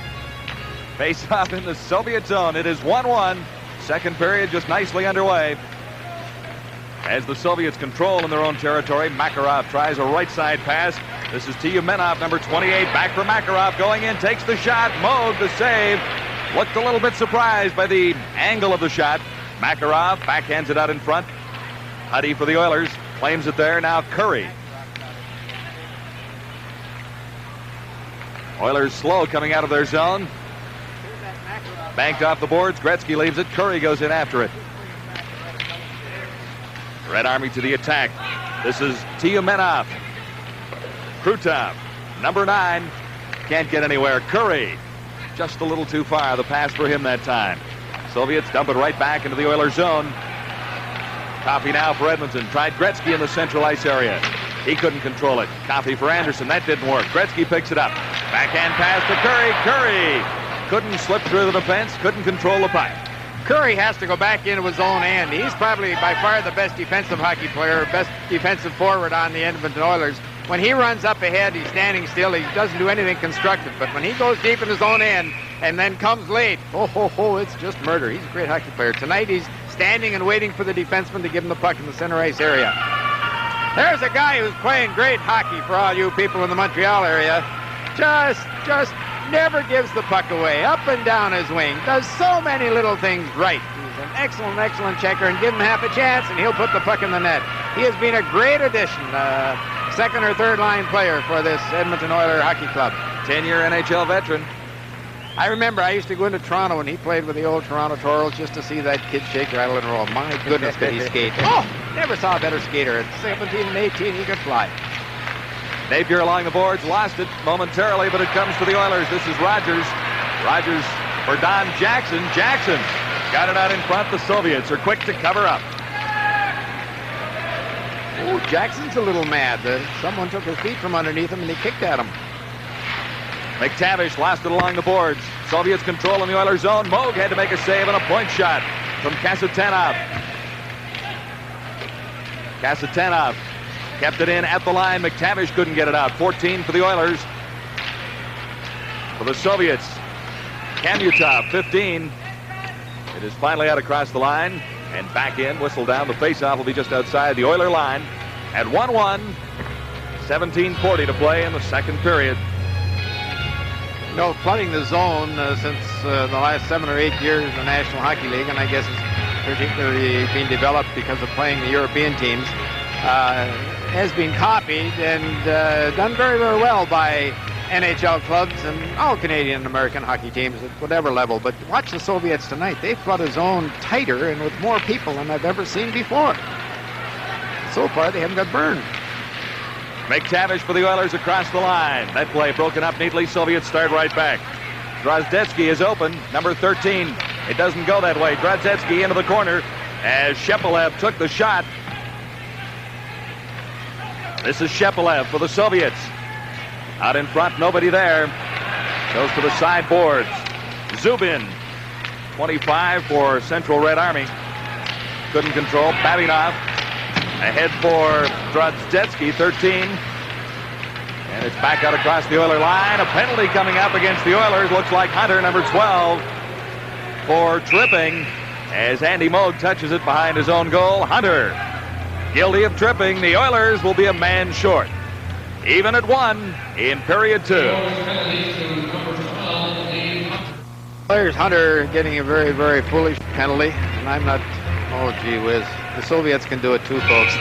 Face off in the Soviet zone. It is 1-1. Second period just nicely underway. As the Soviets control in their own territory, Makarov tries a right side pass. This is Tiyumenov, number 28, back for Makarov, going in, takes the shot. Moog the save. Looked a little bit surprised by the angle of the shot. Makarov backhands it out in front. Huddy for the Oilers, claims it there. Now Curry. Oilers slow coming out of their zone. Banked off the boards. Gretzky leaves it. Curry goes in after it. Red Army to the attack. This is Tiyumenov. Krutov, number 9. Can't get anywhere. Curry, just a little too far. The pass for him that time. Soviets dump it right back into the Oilers zone. Coffey now for Edmonton. Tried Gretzky in the central ice area. He couldn't control it. Coffey for Anderson. That didn't work. Gretzky picks it up. Backhand pass to Curry. Curry couldn't slip through the defense. Couldn't control the puck. Curry has to go back into his own end. He's probably by far the best defensive hockey player, best defensive forward on the Edmonton Oilers. When he runs up ahead, he's standing still. He doesn't do anything constructive. But when he goes deep in his own end and then comes late, it's just murder. He's a great hockey player. Tonight he's standing and waiting for the defenseman to give him the puck in the center ice area. There's a guy who's playing great hockey for all you people in the Montreal area. Just never gives the puck away. Up and down his wing. Does so many little things right. He's an excellent checker, and give him half a chance and he'll put the puck in the net. He has been a great addition. Second or third line player for this Edmonton Oilers hockey club. 10-year NHL veteran. I remember I used to go into Toronto when he played with the old Toronto Torals just to see that kid shake, rattle, and roll. My goodness, could he skate. Never saw a better skater. At 17 and 18, he could fly. Napier along the boards, lost it momentarily, but it comes to the Oilers. This is Rogers. Rogers for Don Jackson. Jackson got it out in front. The Soviets are quick to cover up. Oh, Jackson's a little mad. Someone took his feet from underneath him and he kicked at him. McTavish lost it along the boards. Soviets control in the Oilers zone. Moog had to make a save and a point shot from Kasatanov. Kasatanov kept it in at the line. McTavish couldn't get it out. 14 for the Oilers. For the Soviets, Kamutov, 15. It is finally out across the line and back in. Whistle down. The faceoff will be just outside the Oiler line at 1-1. 17:40 to play in the second period. You know, flooding the zone since the last 7 or 8 years in the National Hockey League, and I guess it's particularly been developed because of playing the European teams, has been copied and done very, very well by NHL clubs and all Canadian and American hockey teams at whatever level. But watch the Soviets tonight. They flood a zone tighter and with more people than I've ever seen before. So far, they haven't got burned. McTavish for the Oilers across the line. That play broken up neatly. Soviets start right back. Drozdetsky is open, number 13. It doesn't go that way. Drozdetsky into the corner as Shepelev took the shot. This is Shepelev for the Soviets. Out in front, nobody there. Goes to the sideboards. Zubin, 25 for Central Red Army. Couldn't control. Babinov ahead for Drozdetsky, 13. And it's back out across the Oiler line. A penalty coming up against the Oilers. Looks like Hunter, number 12, for tripping as Andy Moog touches it behind his own goal. Hunter, guilty of tripping. The Oilers will be a man short. Even at 1 in period 2. Players Hunter getting a very, very foolish penalty, and I'm not. Oh, gee whiz. The Soviets can do it too, folks.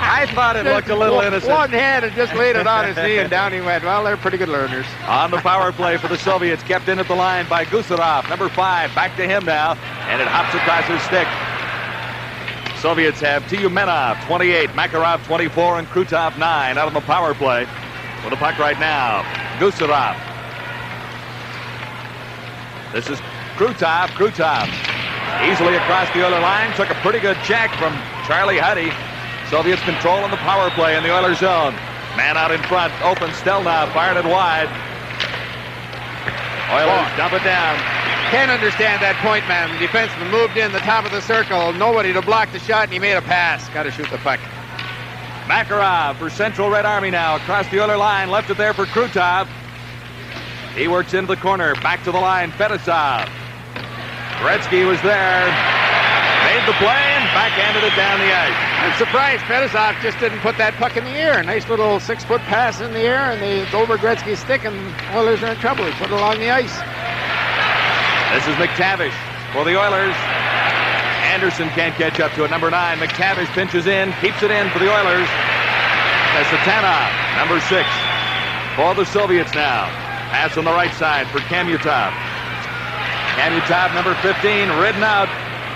I thought it looked a little innocent. One hand and just laid it on his knee, and down he went. Well, they're pretty good learners. On the power play for the Soviets, kept in at the line by Gusarov, number 5. Back to him now, and it hops across his stick. Soviets have Tyumenov, 28, Makarov, 24, and Krutov, 9, out on the power play. With the puck right now, Gusarov. This is Krutov. Krutov easily across the Oiler line. Took a pretty good check from Charlie Huddy. Soviets control on the power play in the Oiler zone. Man out in front, open. Stelnov fired it wide. Oilers dump it down. Can't understand that point man. The defenseman moved in the top of the circle. Nobody to block the shot, and he made a pass. Got to shoot the puck. Makarov for Central Red Army now. Across the Oiler line. Left it there for Krutov. He works into the corner. Back to the line. Fedosov. Gretzky was there. Made the play and backhanded it down the ice. I'm surprised Fedosov just didn't put that puck in the air. Nice little 6-foot pass in the air, and it's over Gretzky's stick, and Oilers are in trouble. He put it along the ice. This is McTavish for the Oilers. Anderson can't catch up to it. Number 9, McTavish pinches in, keeps it in for the Oilers. Kasatanov, number 6, for the Soviets now. Pass on the right side for Kamutov. Kamutov, number 15, ridden out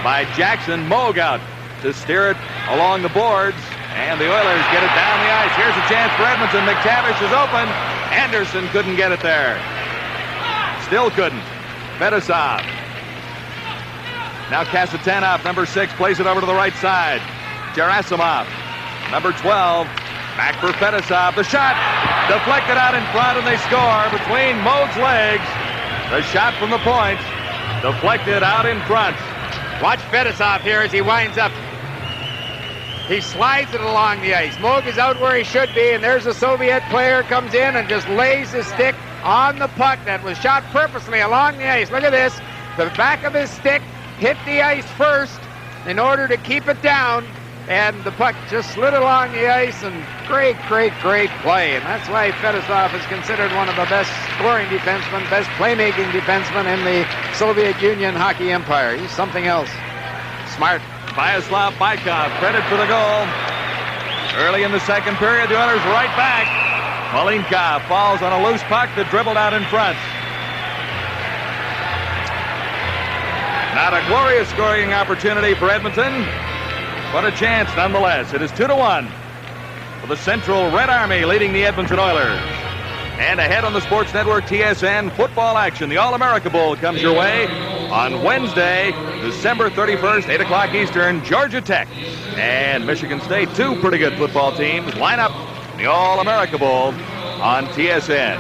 by Jackson. Moog out to steer it along the boards, and the Oilers get it down the ice. Here's a chance for Edmonton. McTavish is open. Anderson couldn't get it there. Still couldn't. Fedosov. Now Kasatanov, number 6, plays it over to the right side. Gerasimov, number 12, back for Fedosov. The shot deflected out in front, and they score between Moog's legs. The shot from the point deflected out in front. Watch Fedosov here as he winds up. He slides it along the ice. Moog is out where he should be, and there's a Soviet player comes in and just lays his stick on the puck that was shot purposely along the ice. Look at this. The back of his stick hit the ice first in order to keep it down, and the puck just slid along the ice, and great, great, great play. And that's why Fedosov is considered one of the best scoring defensemen, best playmaking defensemen in the Soviet Union hockey empire. He's something else. Smart. Vyacheslav Bykov, credit for the goal. Early in the second period, the Oilers right back. Malinkov falls on a loose puck that dribbled out in front. Not a glorious scoring opportunity for Edmonton, but a chance nonetheless. It is 2-1 for the Central Red Army leading the Edmonton Oilers. And ahead on the Sports Network TSN football action. The All-America Bowl comes your way on Wednesday, December 31st, 8 o'clock Eastern. Georgia Tech and Michigan State, 2 pretty good football teams, line up in the All-America Bowl on TSN.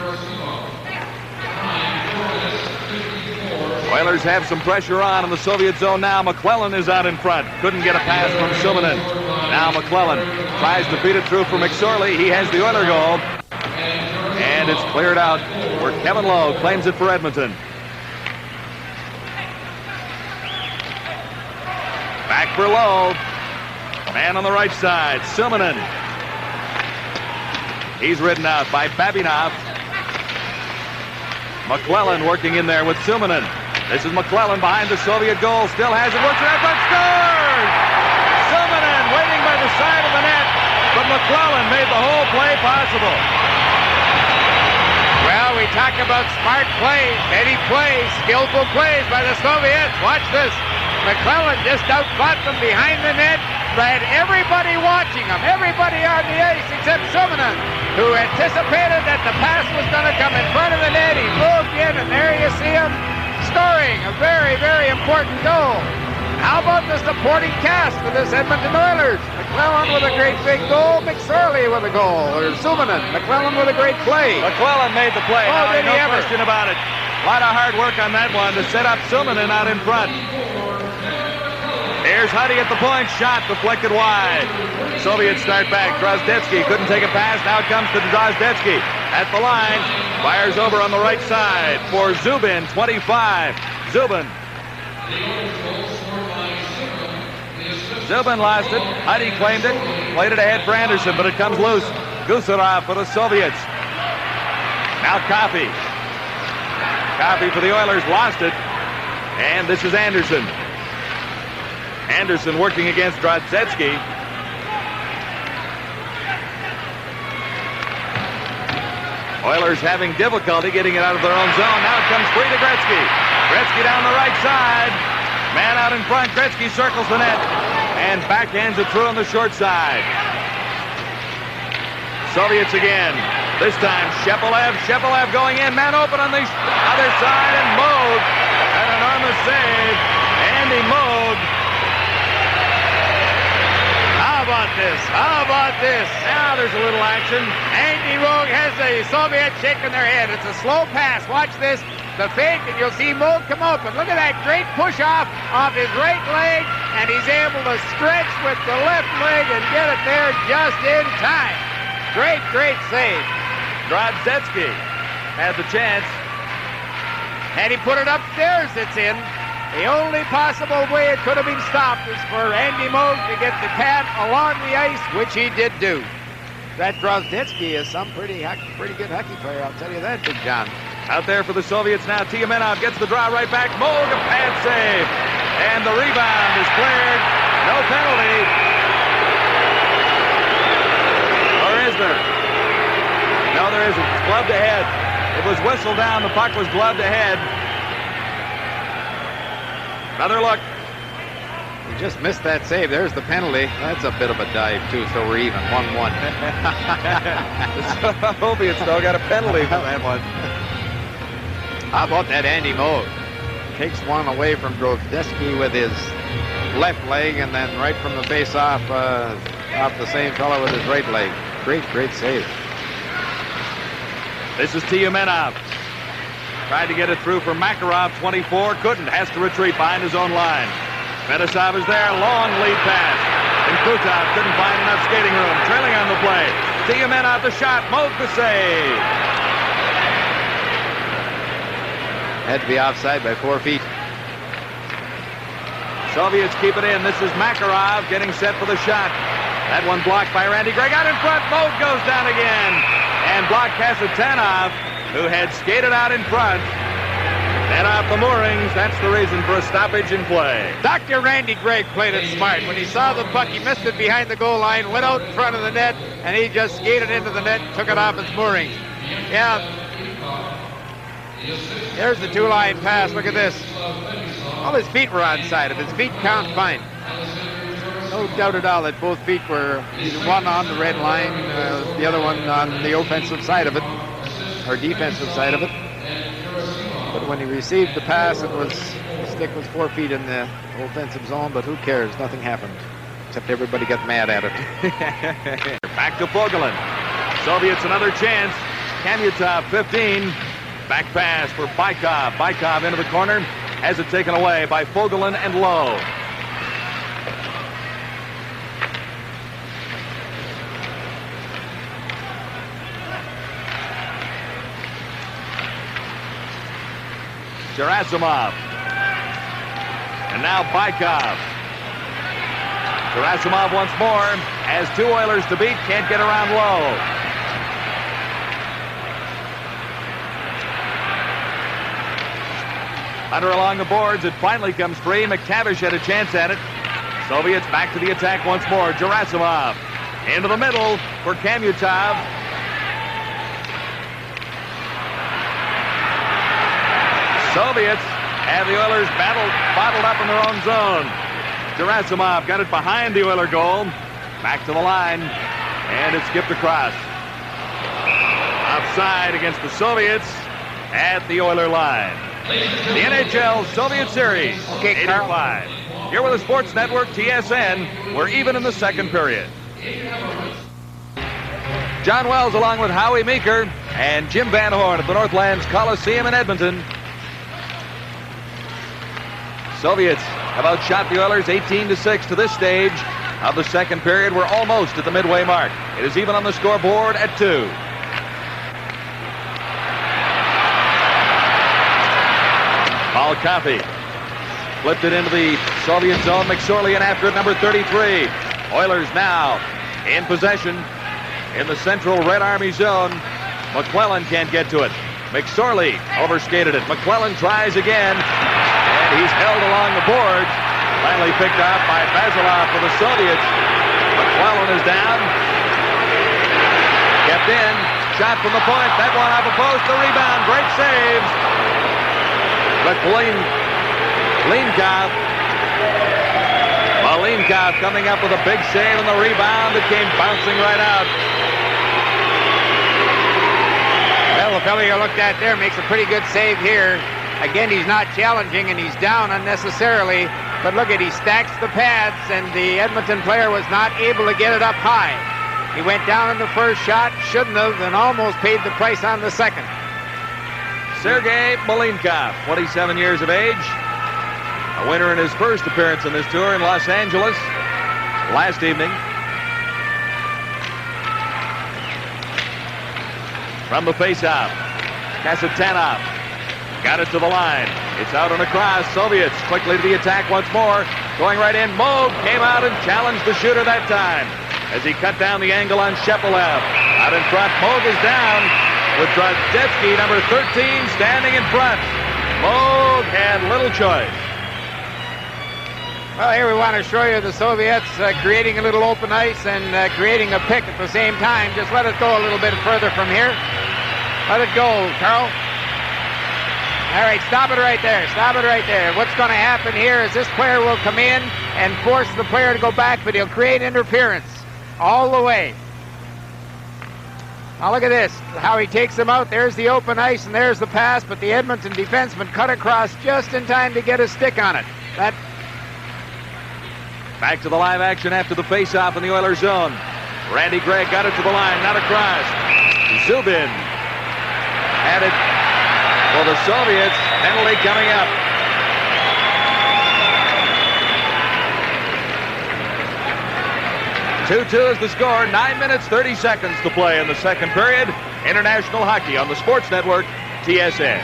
Oilers have some pressure on in the Soviet zone now. McClellan is out in front. Couldn't get a pass from Suminen. Now McClellan tries to feed it through for McSorley. He has the Oiler goal. And it's cleared out where Kevin Lowe claims it for Edmonton. Back for Lowe. Man on the right side, Suminen. He's ridden out by Babinov. McClellan working in there with Suminen. This is McClellan behind the Soviet goal. Still has it. Works it out, but scores! Suminen waiting by the side of the net, but McClellan made the whole play possible. Well, we talk about smart plays, heady plays, skillful plays by the Soviets. Watch this. McClellan just outfought them behind the net, had everybody watching him, everybody on the ice except Suminen, who anticipated that the pass was going to come in front of the net. He moved in, and there you see him scoring a very, very important goal. How about the supporting cast for this Edmonton Oilers? McClellan with a great big goal, McSorley with a goal, or Suminen. McClellan with a great play. McClellan made the play. Oh, did he no ever? question about it. A lot of hard work on that one to set up Suminen out in front. Here's Huddy at the point. Shot deflected wide. Soviets start back. Drozdetsky couldn't take a pass. Now it comes to Drozdetsky at the line. Fires over on the right side for Zubin, 25. Zubin lost it. Huddy claimed it. Played it ahead for Anderson, but it comes loose. Gusarov for the Soviets. Now Coffey. Coffey for the Oilers. Lost it. And this is Anderson. Anderson working against Drozdetsky. Oilers having difficulty getting it out of their own zone. Now it comes free to Gretzky. Gretzky down the right side. Man out in front. Gretzky circles the net and backhands it through on the short side. Soviets again. This time Shepelev. Shepelev going in. Man open on the other side, and Moog. An enormous save. Andy Moog. How about this? Now there's a little action. Andy Moog has the Soviets shaking their head. It's a slow pass. Watch this. The fake, and you'll see Moog come up. And look at that great push-off his right leg, and he's able to stretch with the left leg and get it there just in time. Great, great save. Drozdetsky had the chance. Had he put it upstairs, it's in. The only possible way it could have been stopped is for Andy Moog to get the pad along the ice, which he did do. That Drozdetsky is some pretty good hockey player, I'll tell you that, Big John. Out there for the Soviets now. Tiamenov gets the draw right back. Moog, a pad save. And the rebound is cleared. No penalty. Or is there? No, there isn't. It's gloved ahead. It was whistled down. The puck was gloved ahead. Another look. He just missed that save. There's the penalty. That's a bit of a dive, too, so we're even. 1-1. The Soviets, though, got a penalty for that one. How about that Andy Moog? Takes one away from Drozdetsky with his left leg, and then right from the face-off, off the same fellow with his right leg. Great, great save. This is Tiamenov. Tried to get it through for Makarov, 24. Couldn't. Has to retreat behind his own line. Fetisov is there. Long lead pass. And Kutov couldn't find enough skating room. Trailing on the play. Tiamenov the shot. Moog the save. Had to be offside by 4 feet. Soviets keep it in. This is Makarov getting set for the shot. That one blocked by Randy Gregg. Out in front. Moog goes down again. And blocked Kasatanov, who had skated out in front and off the moorings. That's the reason for a stoppage in play. Dr. Randy Gregg played it smart. When he saw the puck, he missed it behind the goal line, went out in front of the net, and he just skated into the net and took it off its moorings. Yeah. There's the two-line pass. Look at this. All his feet were onside of his feet count fine. No doubt at all that both feet were either one on the red line, the other one on the offensive side of it, or defensive side of it. But when he received the pass, the stick was 4 feet in the offensive zone, but who cares? Nothing happened, except everybody got mad at it. Back to Fogelin. Soviets another chance. Kamyatov, 15. Back pass for Bykov. Bykov into the corner. has it taken away by Fogelin and Lowe. Gerasimov. And now Bykov. Gerasimov once more has 2 Oilers to beat, can't get around Lowe. Hunter along the boards, it finally comes free. McTavish had a chance at it. Soviets back to the attack once more. Gerasimov into the middle for Kamutov. Soviets have the Oilers bottled up in their own zone. Gerasimov got it behind the Oiler goal. Back to the line, and it's skipped across. Offside against the Soviets at the Oiler line. The NHL Soviet Series, 85. Here with the Sports Network TSN, we're even in the second period. John Wells along with Howie Meeker and Jim Van Horn at the Northlands Coliseum in Edmonton. Soviets have outshot the Oilers 18-6 to this stage of the second period. We're almost at the midway mark. It is even on the scoreboard at 2. Paul Coffey flipped it into the Soviet zone. McSorley in after it, number 33. Oilers now in possession in the central Red Army zone. McClellan can't get to it. McSorley overskated it. McClellan tries again. And he's held along the boards. Finally picked up by Vasilov for the Soviets. McClellan is down. Kept in. Shot from the point. That one off the post. The rebound. Great saves. But Malinkov coming up with a big save on the rebound. It came bouncing right out. Well, the fellow you looked at there makes a pretty good save here. Again, he's not challenging, and he's down unnecessarily. But look at, he stacks the pads, and the Edmonton player was not able to get it up high. He went down in the first shot, shouldn't have, and almost paid the price on the second. Sergei Malinkov, 27 years of age. A winner in his first appearance on this tour in Los Angeles last evening. From the faceoff, Kasatanov got it to the line. It's out and across. Soviets quickly to the attack once more. Going right in. Moog came out and challenged the shooter that time as he cut down the angle on Shepelev. Out in front, Moog is down with Drozdetsky, number 13, standing in front. Moog had little choice. Well, here we want to show you the Soviets creating a little open ice and creating a pick at the same time. Just let it go a little bit further from here. Let it go, Carl. All right, stop it right there. Stop it right there. What's going to happen here is this player will come in and force the player to go back, but he'll create interference all the way. Now look at this, how he takes him out. There's the open ice, and there's the pass, but the Edmonton defenseman cut across just in time to get a stick on it. Back to the live action after the face-off in the Oilers zone. Randy Gregg got it to the line, not across. Zubin had it for the Soviets. Penalty coming up. Two is the score. 9 minutes, 30 seconds to play in the second period. International hockey on the Sports Network, TSN.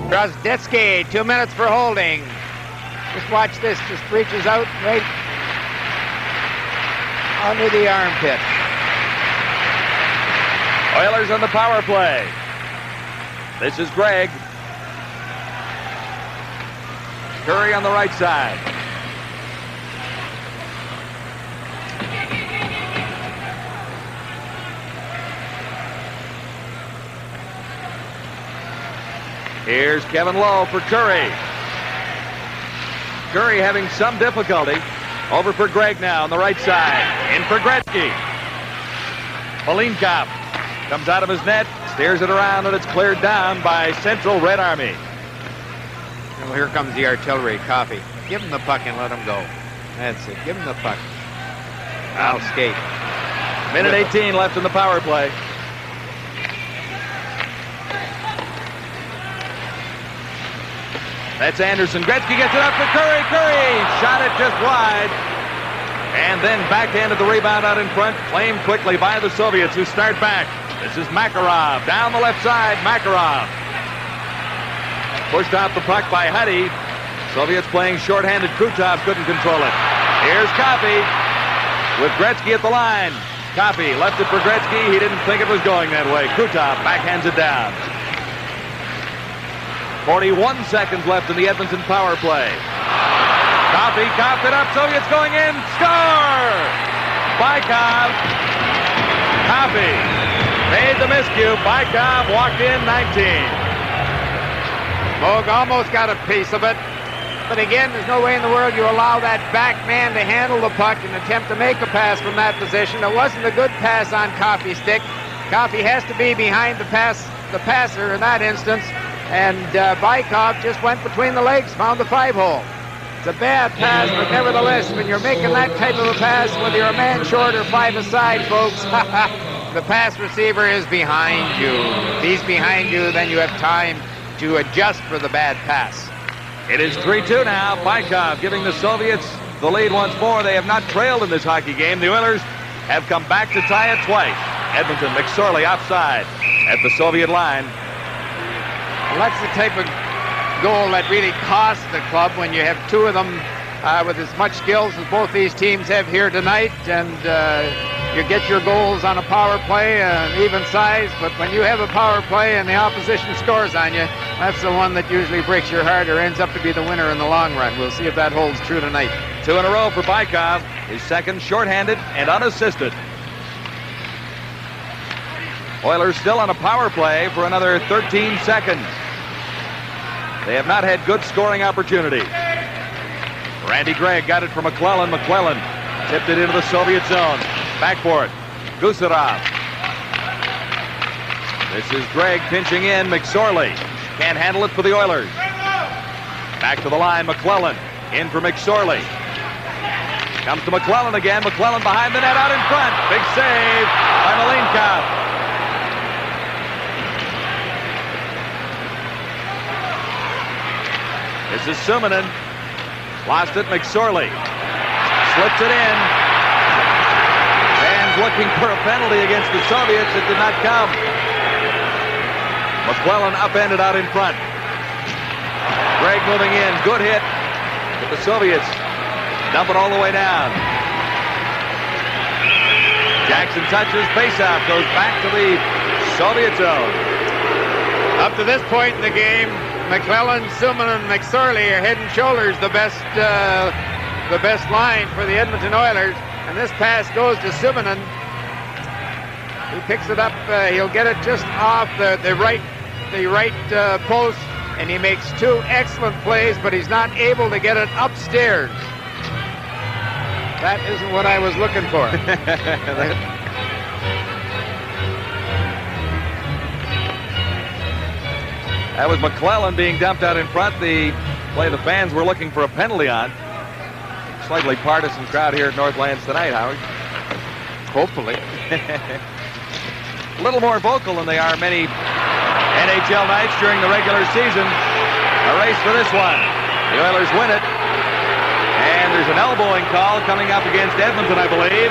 Drozdetsky, 2 minutes for holding. Just watch this. Just reaches out right under the armpit. Oilers on the power play. This is Gregg. Curry on the right side. Here's Kevin Lowe for Curry. Curry having some difficulty. Over for Gregg now on the right side. In for Gretzky. Malinkov comes out of his net, steers it around, and it's cleared down by Central Red Army. Well, here comes the artillery, Coffey. Give him the puck and let him go. That's it. Give him the puck. I'll skate. Minute 18 left in the power play. That's Anderson. Gretzky gets it up for Curry. Curry shot it just wide. And then backhanded the rebound out in front. Claimed quickly by the Soviets, who start back. This is Makarov. Down the left side, Makarov. Pushed off the puck by Huddy. Soviets playing shorthanded. Krutov couldn't control it. Here's Coffey with Gretzky at the line. Coffey left it for Gretzky. He didn't think it was going that way. Krutov backhands it down. 41 seconds left in the Edmonton power play. Coffey coughed it up. Soviets going in. Score! Bykov. Coffey made the miscue. Bykov walked in 19. Moog almost got a piece of it. But again, there's no way in the world you allow that back man to handle the puck and attempt to make a pass from that position. It wasn't a good pass on Coffey's stick. Coffey has to be behind the passer in that instance. And Bykov just went between the legs, found the 5-hole. It's a bad pass, but nevertheless, when you're making that type of a pass, whether you're a man short or 5 aside, folks, the pass receiver is behind you. If he's behind you, then you have time to adjust for the bad pass. It is 3-2 now. Bykov giving the Soviets the lead once more. They have not trailed in this hockey game. The Oilers have come back to tie it twice. Edmonton, McSorley offside at the Soviet line. Well, that's the type of goal that really costs the club when you have two of them with as much skills as both these teams have here tonight, and you get your goals on a power play, even size, but when you have a power play and the opposition scores on you, that's the one that usually breaks your heart or ends up to be the winner in the long run. We'll see if that holds true tonight. 2 in a row for Bykov, his second shorthanded and unassisted. Oilers still on a power play for another 13 seconds. They have not had good scoring opportunity. Randy Gregg got it from McClellan. McClellan tipped it into the Soviet zone. Backboard. Gusarov. This is Gregg pinching in. McSorley can't handle it for the Oilers. Back to the line. McClellan in for McSorley. Comes to McClellan again. McClellan behind the net, out in front. Big save by Malinkov. This is Suminen. Lost it. McSorley slips it in. Fans looking for a penalty against the Soviets. It did not come. McClellan upended out in front. Gregg moving in. Good hit. But the Soviets dump it all the way down. Jackson touches. Faceoff goes back to the Soviet zone. Up to this point in the game, McClellan, Suminen, and McSorley are head and shoulders the best line for the Edmonton Oilers. And this pass goes to Suminen. He picks it up. He'll get it just off the right post, and he makes 2 excellent plays, but he's not able to get it upstairs. That isn't what I was looking for. That was McClellan being dumped out in front. The play the fans were looking for a penalty on. Slightly partisan crowd here at Northlands tonight, Howard. Hopefully. A little more vocal than they are many NHL nights during the regular season. A race for this one. The Oilers win it. And there's an elbowing call coming up against Edmonton, I believe.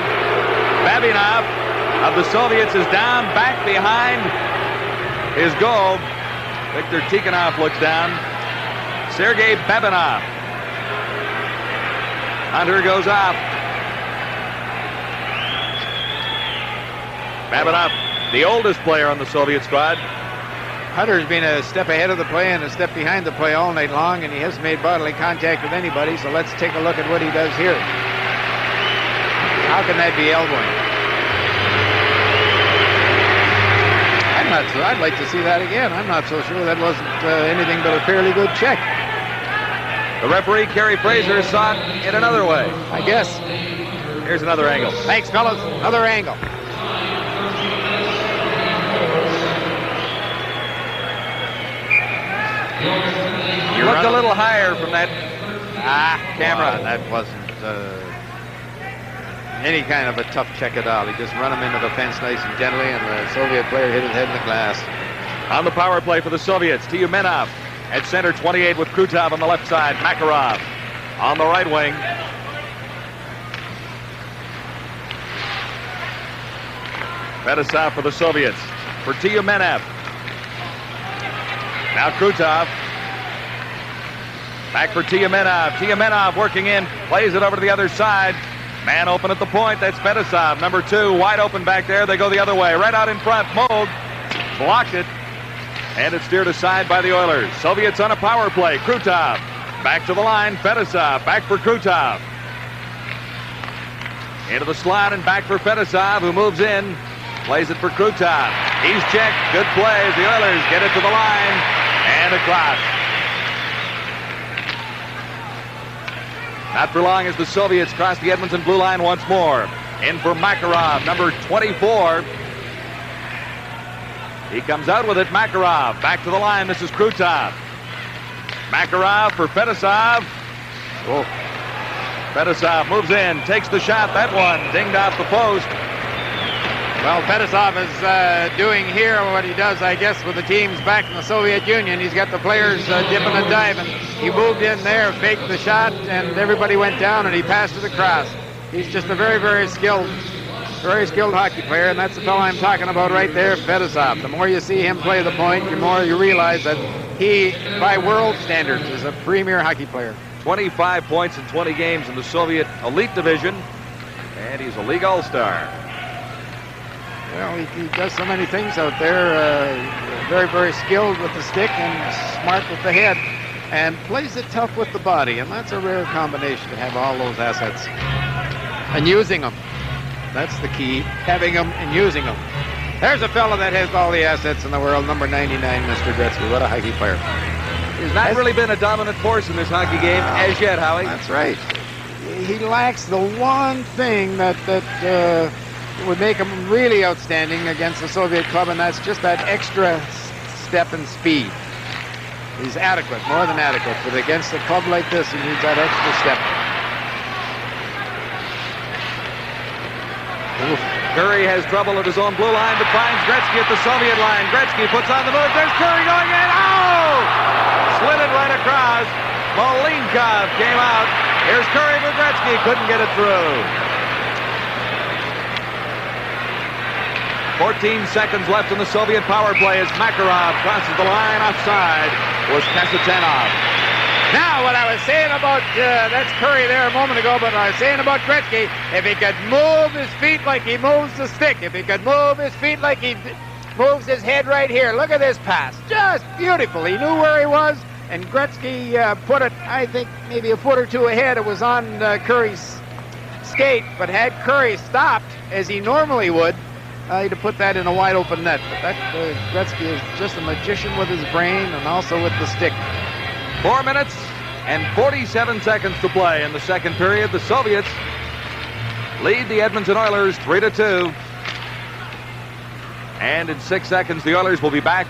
Babinov of the Soviets is down back behind his goal. Viktor Tikhonov looks down. Sergei Babinov. Hunter goes off. Babinov, the oldest player on the Soviet squad. Hunter's been a step ahead of the play and a step behind the play all night long, and he hasn't made bodily contact with anybody, so let's take a look at what he does here. How can that be elbowing? I'm not sure. I'd like to see that again. I'm not so sure that wasn't anything but a fairly good check. The referee, Kerry Fraser, saw it in another way. I guess. Here's another angle. Thanks, fellas. Another angle. You looked a little higher from that camera. That wasn't any kind of a tough check at all. He just run him into the fence nice and gently, and the Soviet player hit his head in the glass. On the power play for the Soviets, Tyumenov At center, 28 with Krutov on the left side. Makarov on the right wing. Fedosov for the Soviets. For Tiumenev. Now Krutov. Back for Tiumenov. Tiumenov working in. Plays it over to the other side. Man open at the point. That's Fedosov. Number 2 wide open back there. They go the other way. Right out in front. Moog blocked it. And it's steered aside by the Oilers. Soviets on a power play. Krutov. Back to the line. Fedosov. Back for Krutov. Into the slot and back for Fedosov, who moves in. Plays it for Krutov. He's checked. Good play as the Oilers get it to the line. And across. Not for long as the Soviets cross the Edmonton blue line once more. In for Makarov, number 24. He comes out with it. Makarov back to the line. This is Krutov. Makarov for Fedosov. Oh. Fedosov moves in, takes the shot. That one dinged off the post. Well, Fedosov is doing here what he does, I guess, with the teams back in the Soviet Union. He's got the players dipping and diving. He moved in there, faked the shot, and everybody went down, and he passed it across. He's just a very, very skilled hockey player, and that's the fellow I'm talking about right there, Fedosov. The more you see him play the point, the more you realize that he, by world standards, is a premier hockey player. 25 points in 20 games in the Soviet Elite Division, and he's a league all-star. Well, he does so many things out there. Very, very skilled with the stick and smart with the head, and plays it tough with the body, and that's a rare combination to have all those assets and using them. That's the key, having them and using them. There's a fellow that has all the assets in the world, number 99, Mr. Gretzky. What a hockey player. He's not really been a dominant force in this hockey game as yet, Howie. That's right. He lacks the one thing that would make him really outstanding against the Soviet club, and that's just that extra step and speed. He's adequate, more than adequate, but against a club like this, he needs that extra step. Oof. Curry has trouble at his own blue line, but finds Gretzky at the Soviet line. Gretzky puts on the move. There's Curry going in. Oh! Slid it right across. Molinkov came out. Here's Curry for Gretzky. Couldn't get it through. 14 seconds left in the Soviet power play as Makarov crosses the line offside. Was Kasatanov. Now, what I was saying about, that's Curry there a moment ago, but I was saying about Gretzky, if he could move his feet like he moves the stick, if he could move his feet like he moves his head right here, look at this pass. Just beautiful. He knew where he was, and Gretzky put it, I think, maybe a foot or two ahead. It was on Curry's skate, but had Curry stopped, as he normally would, he'd have put that in a wide open net. But that Gretzky is just a magician with his brain and also with the stick. 4 minutes and 47 seconds to play in the second period. The Soviets lead the Edmonton Oilers 3-2. And in 6 seconds, the Oilers will be back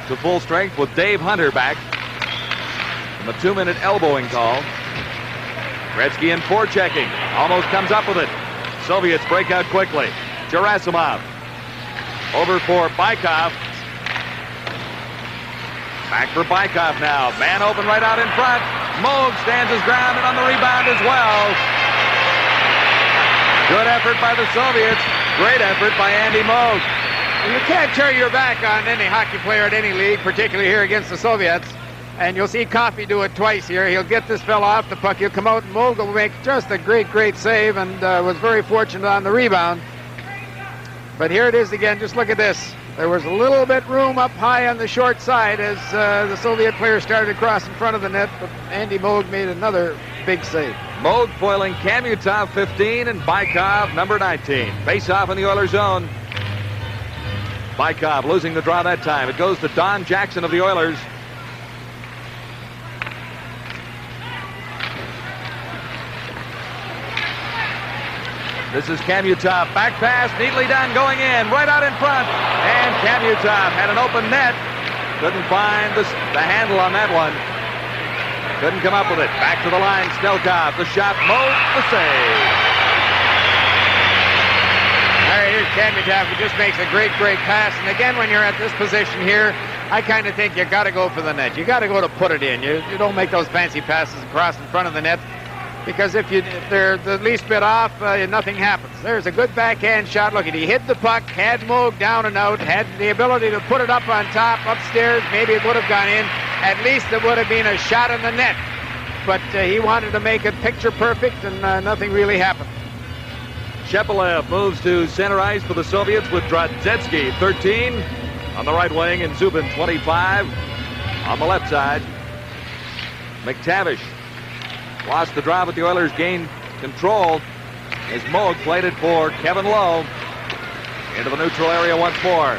to full strength with Dave Hunter back from a 2-minute elbowing call. Gretzky in forechecking. Almost comes up with it. Soviets break out quickly. Gerasimov. Over for Bykov. Back for Bykov now. Man open right out in front. Moog stands his ground and on the rebound as well. Good effort by the Soviets. Great effort by Andy Moog. You can't turn your back on any hockey player at any league, particularly here against the Soviets. And you'll see Coffey do it twice here. He'll get this fella off the puck. He'll come out and Moog will make just a great, great save and was very fortunate on the rebound. But here it is again. Just look at this. There was a little bit room up high on the short side as the Soviet player started to cross in front of the net, but Andy Moog made another big save. Moog foiling Kamutov 15 and Bykov number 19. Face off in the Oilers zone. Bykov losing the draw that time. It goes to Don Jackson of the Oilers. This is Kamutov. Back pass, neatly done, going in, right out in front. And Kamutov had an open net. Couldn't find the handle on that one. Couldn't come up with it. Back to the line, Stelkov. The shot, Moog, the save. All right, here's Kamutov, who just makes a great, great pass. And again, when you're at this position here, I kind of think you got to go for the net. You got to go to put it in. You don't make those fancy passes across in front of the net, because if they're the least bit off, nothing happens. There's a good backhand shot. Look, he hit the puck, had Moog down and out, had the ability to put it up on top, upstairs. Maybe it would have gone in. At least it would have been a shot in the net. But he wanted to make it picture perfect, and nothing really happened. Shepelev moves to center ice for the Soviets with Drozdetsky, 13 on the right wing, and Zubin, 25 on the left side. McTavish lost the draw, but the Oilers gained control as Moog played it for Kevin Lowe into the neutral area once more.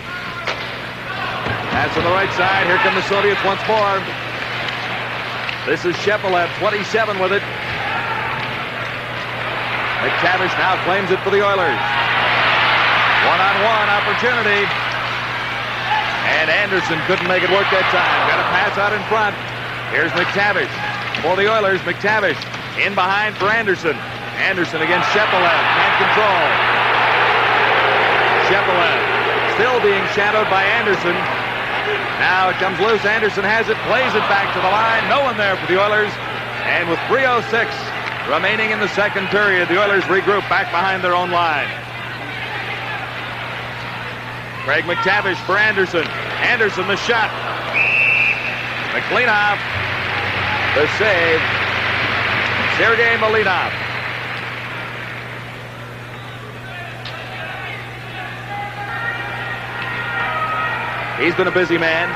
Pass on the right side. Here come the Soviets once more. This is Shepelev, 27 with it. McTavish now claims it for the Oilers. One-on-one opportunity. And Anderson couldn't make it work that time. Got a pass out in front. Here's McTavish for the Oilers. McTavish in behind for Anderson. Anderson against Shepelev. Can't control. Shepelev still being shadowed by Anderson. Now it comes loose. Anderson has it, plays it back to the line. No one there for the Oilers. And with 3:06 remaining in the second period, the Oilers regroup back behind their own line. Craig McTavish for Anderson. Anderson the shot. McLeanoff the save. Sergei Malinov. He's been a busy man.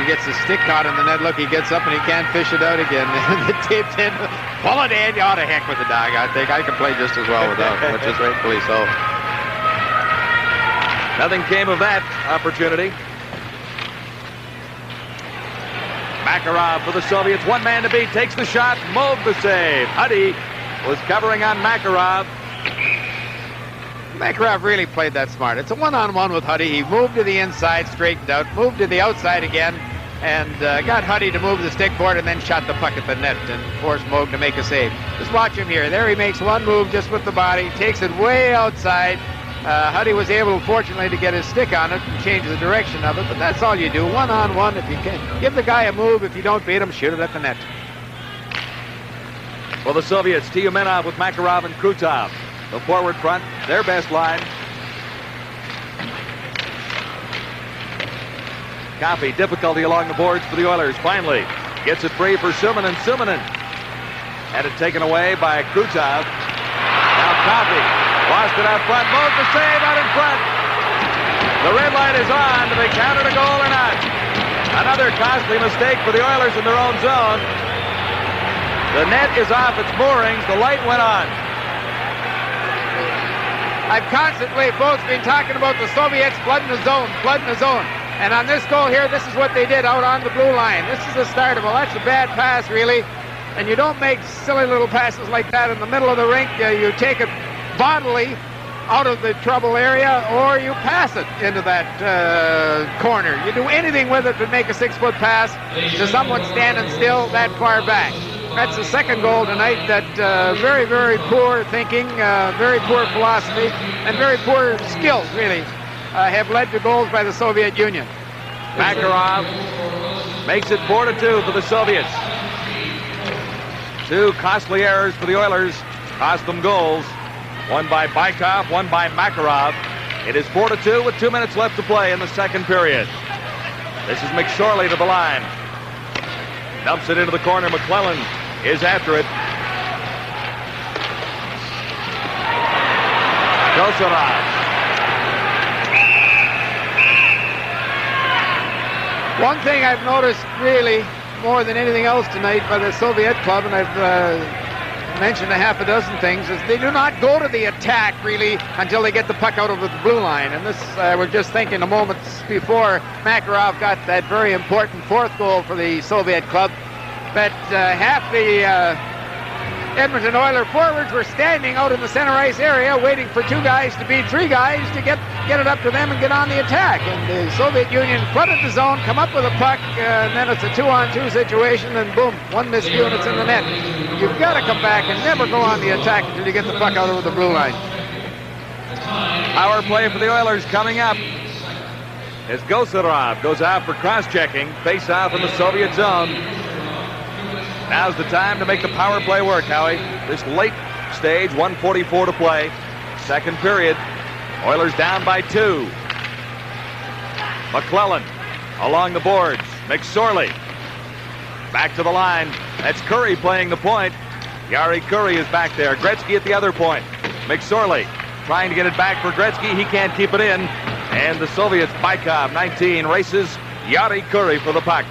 He gets the stick caught in the net. Look, he gets up and he can't fish it out again. The taped in. Pull it in. Oh, to heck with the dog. I think I can play just as well without, which is rightfully so. Nothing came of that opportunity. Makarov for the Soviets. One man to beat. Takes the shot. Moog the save. Huddy was covering on Makarov. Makarov really played that smart. It's a one-on-one with Huddy. He moved to the inside, straightened out, moved to the outside again, and got Huddy to move the stick forward and then shot the puck at the net and forced Moog to make a save. Just watch him here. There he makes one move just with the body, takes it way outside. Huddy was able, fortunately, to get his stick on it and change the direction of it, but that's all you do. One-on-one. If you can give the guy a move, if you don't beat him, shoot it at the net. For the Soviets, Tiumenov with Makarov and Krutov. The forward front, their best line. Coffey, difficulty along the boards for the Oilers. Finally, gets it free for Suminen. Suminen had it taken away by Krutov. Now Coffey lost it out front. Moog the save out in front. The red light is on. Do they count it a goal or not? Another costly mistake for the Oilers in their own zone. The net is off its moorings. The light went on. I've constantly, folks, been talking about the Soviets flooding the zone, And on this goal here, this is what they did out on the blue line. This is the start of it. That's a bad pass, really. And you don't make silly little passes like that in the middle of the rink. You take it bodily out of the trouble area, or you pass it into that corner. You do anything with it to make a 6-foot pass to someone standing still that far back. That's the second goal tonight. That very, very poor thinking, very poor philosophy, and very poor skills, really, have led to goals by the Soviet Union. Makarov makes it 4-2 for the Soviets. Two costly errors for the Oilers cost them goals. One by Bykov, one by Makarov. It is 4-2 with 2 minutes left to play in the second period. This is McSorley to the line. Dumps it into the corner. McClellan is after it. Kosorov. One thing I've noticed really more than anything else tonight by the Soviet club, and I've mentioned a half a dozen things, is they do not go to the attack really until they get the puck out of the blue line. And this, we're just thinking a moment before Makarov got that very important fourth goal for the Soviet club, that half the Edmonton Oilers forwards were standing out in the center ice area waiting for two guys to beat three guys to get it up to them and get on the attack. And the Soviet Union flooded the zone, come up with a puck, and then it's a 2-on-2 situation, and boom, one miscue and it's in the net. You've got to come back and never go on the attack until you get the puck out over the blue line. power play for the Oilers coming up. As Gosarov goes out for cross-checking, face-off in the Soviet zone. Now's the time to make the power play work, Howie. This late stage, 1:44 to play. Second period. Oilers down by 2. McClellan along the boards. McSorley back to the line. That's Curry playing the point. Jari Kurri is back there. Gretzky at the other point. McSorley trying to get it back for Gretzky. He can't keep it in. And the Soviets, Bykov, 19, races Jari Kurri for the puck.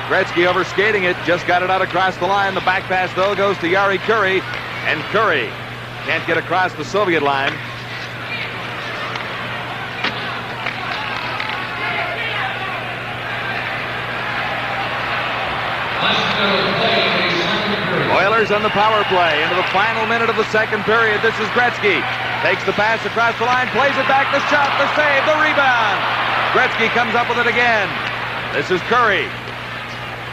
Gretzky overskating it, just got it out across the line. The back pass, though, goes to Jari Kurri. And Kurri can't get across the Soviet line. Oilers on the power play into the final minute of the second period. This is Gretzky. Takes the pass across the line, plays it back, the shot, the save, the rebound. Gretzky comes up with it again. This is Kurri.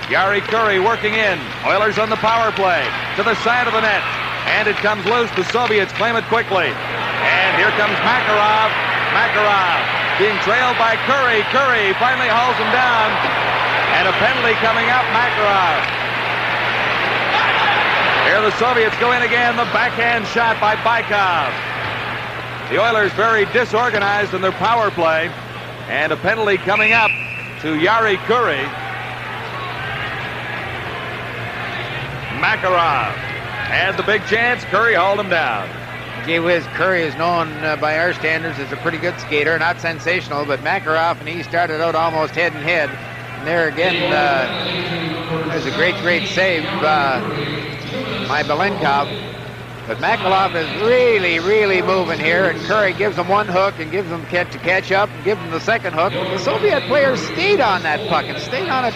Jari Kurri working in. Oilers on the power play to the side of the net. And it comes loose. The Soviets claim it quickly. And here comes Makarov. Makarov being trailed by Kurri. Kurri finally hauls him down. And a penalty coming up. Makarov. Here the Soviets go in again. The backhand shot by Bykov. The Oilers very disorganized in their power play. And a penalty coming up to Jari Kurri. Makarov had the big chance. Kurri hauled him down. Gee whiz, Kurri is known by our standards as a pretty good skater. Not sensational, but Makarov and he started out almost head and head. And there again, there's a great save by Belenkov. But Makarov is really moving here, and Kurri gives him one hook and gives him to catch up and gives him the second hook. But the Soviet players stayed on that puck and stayed on it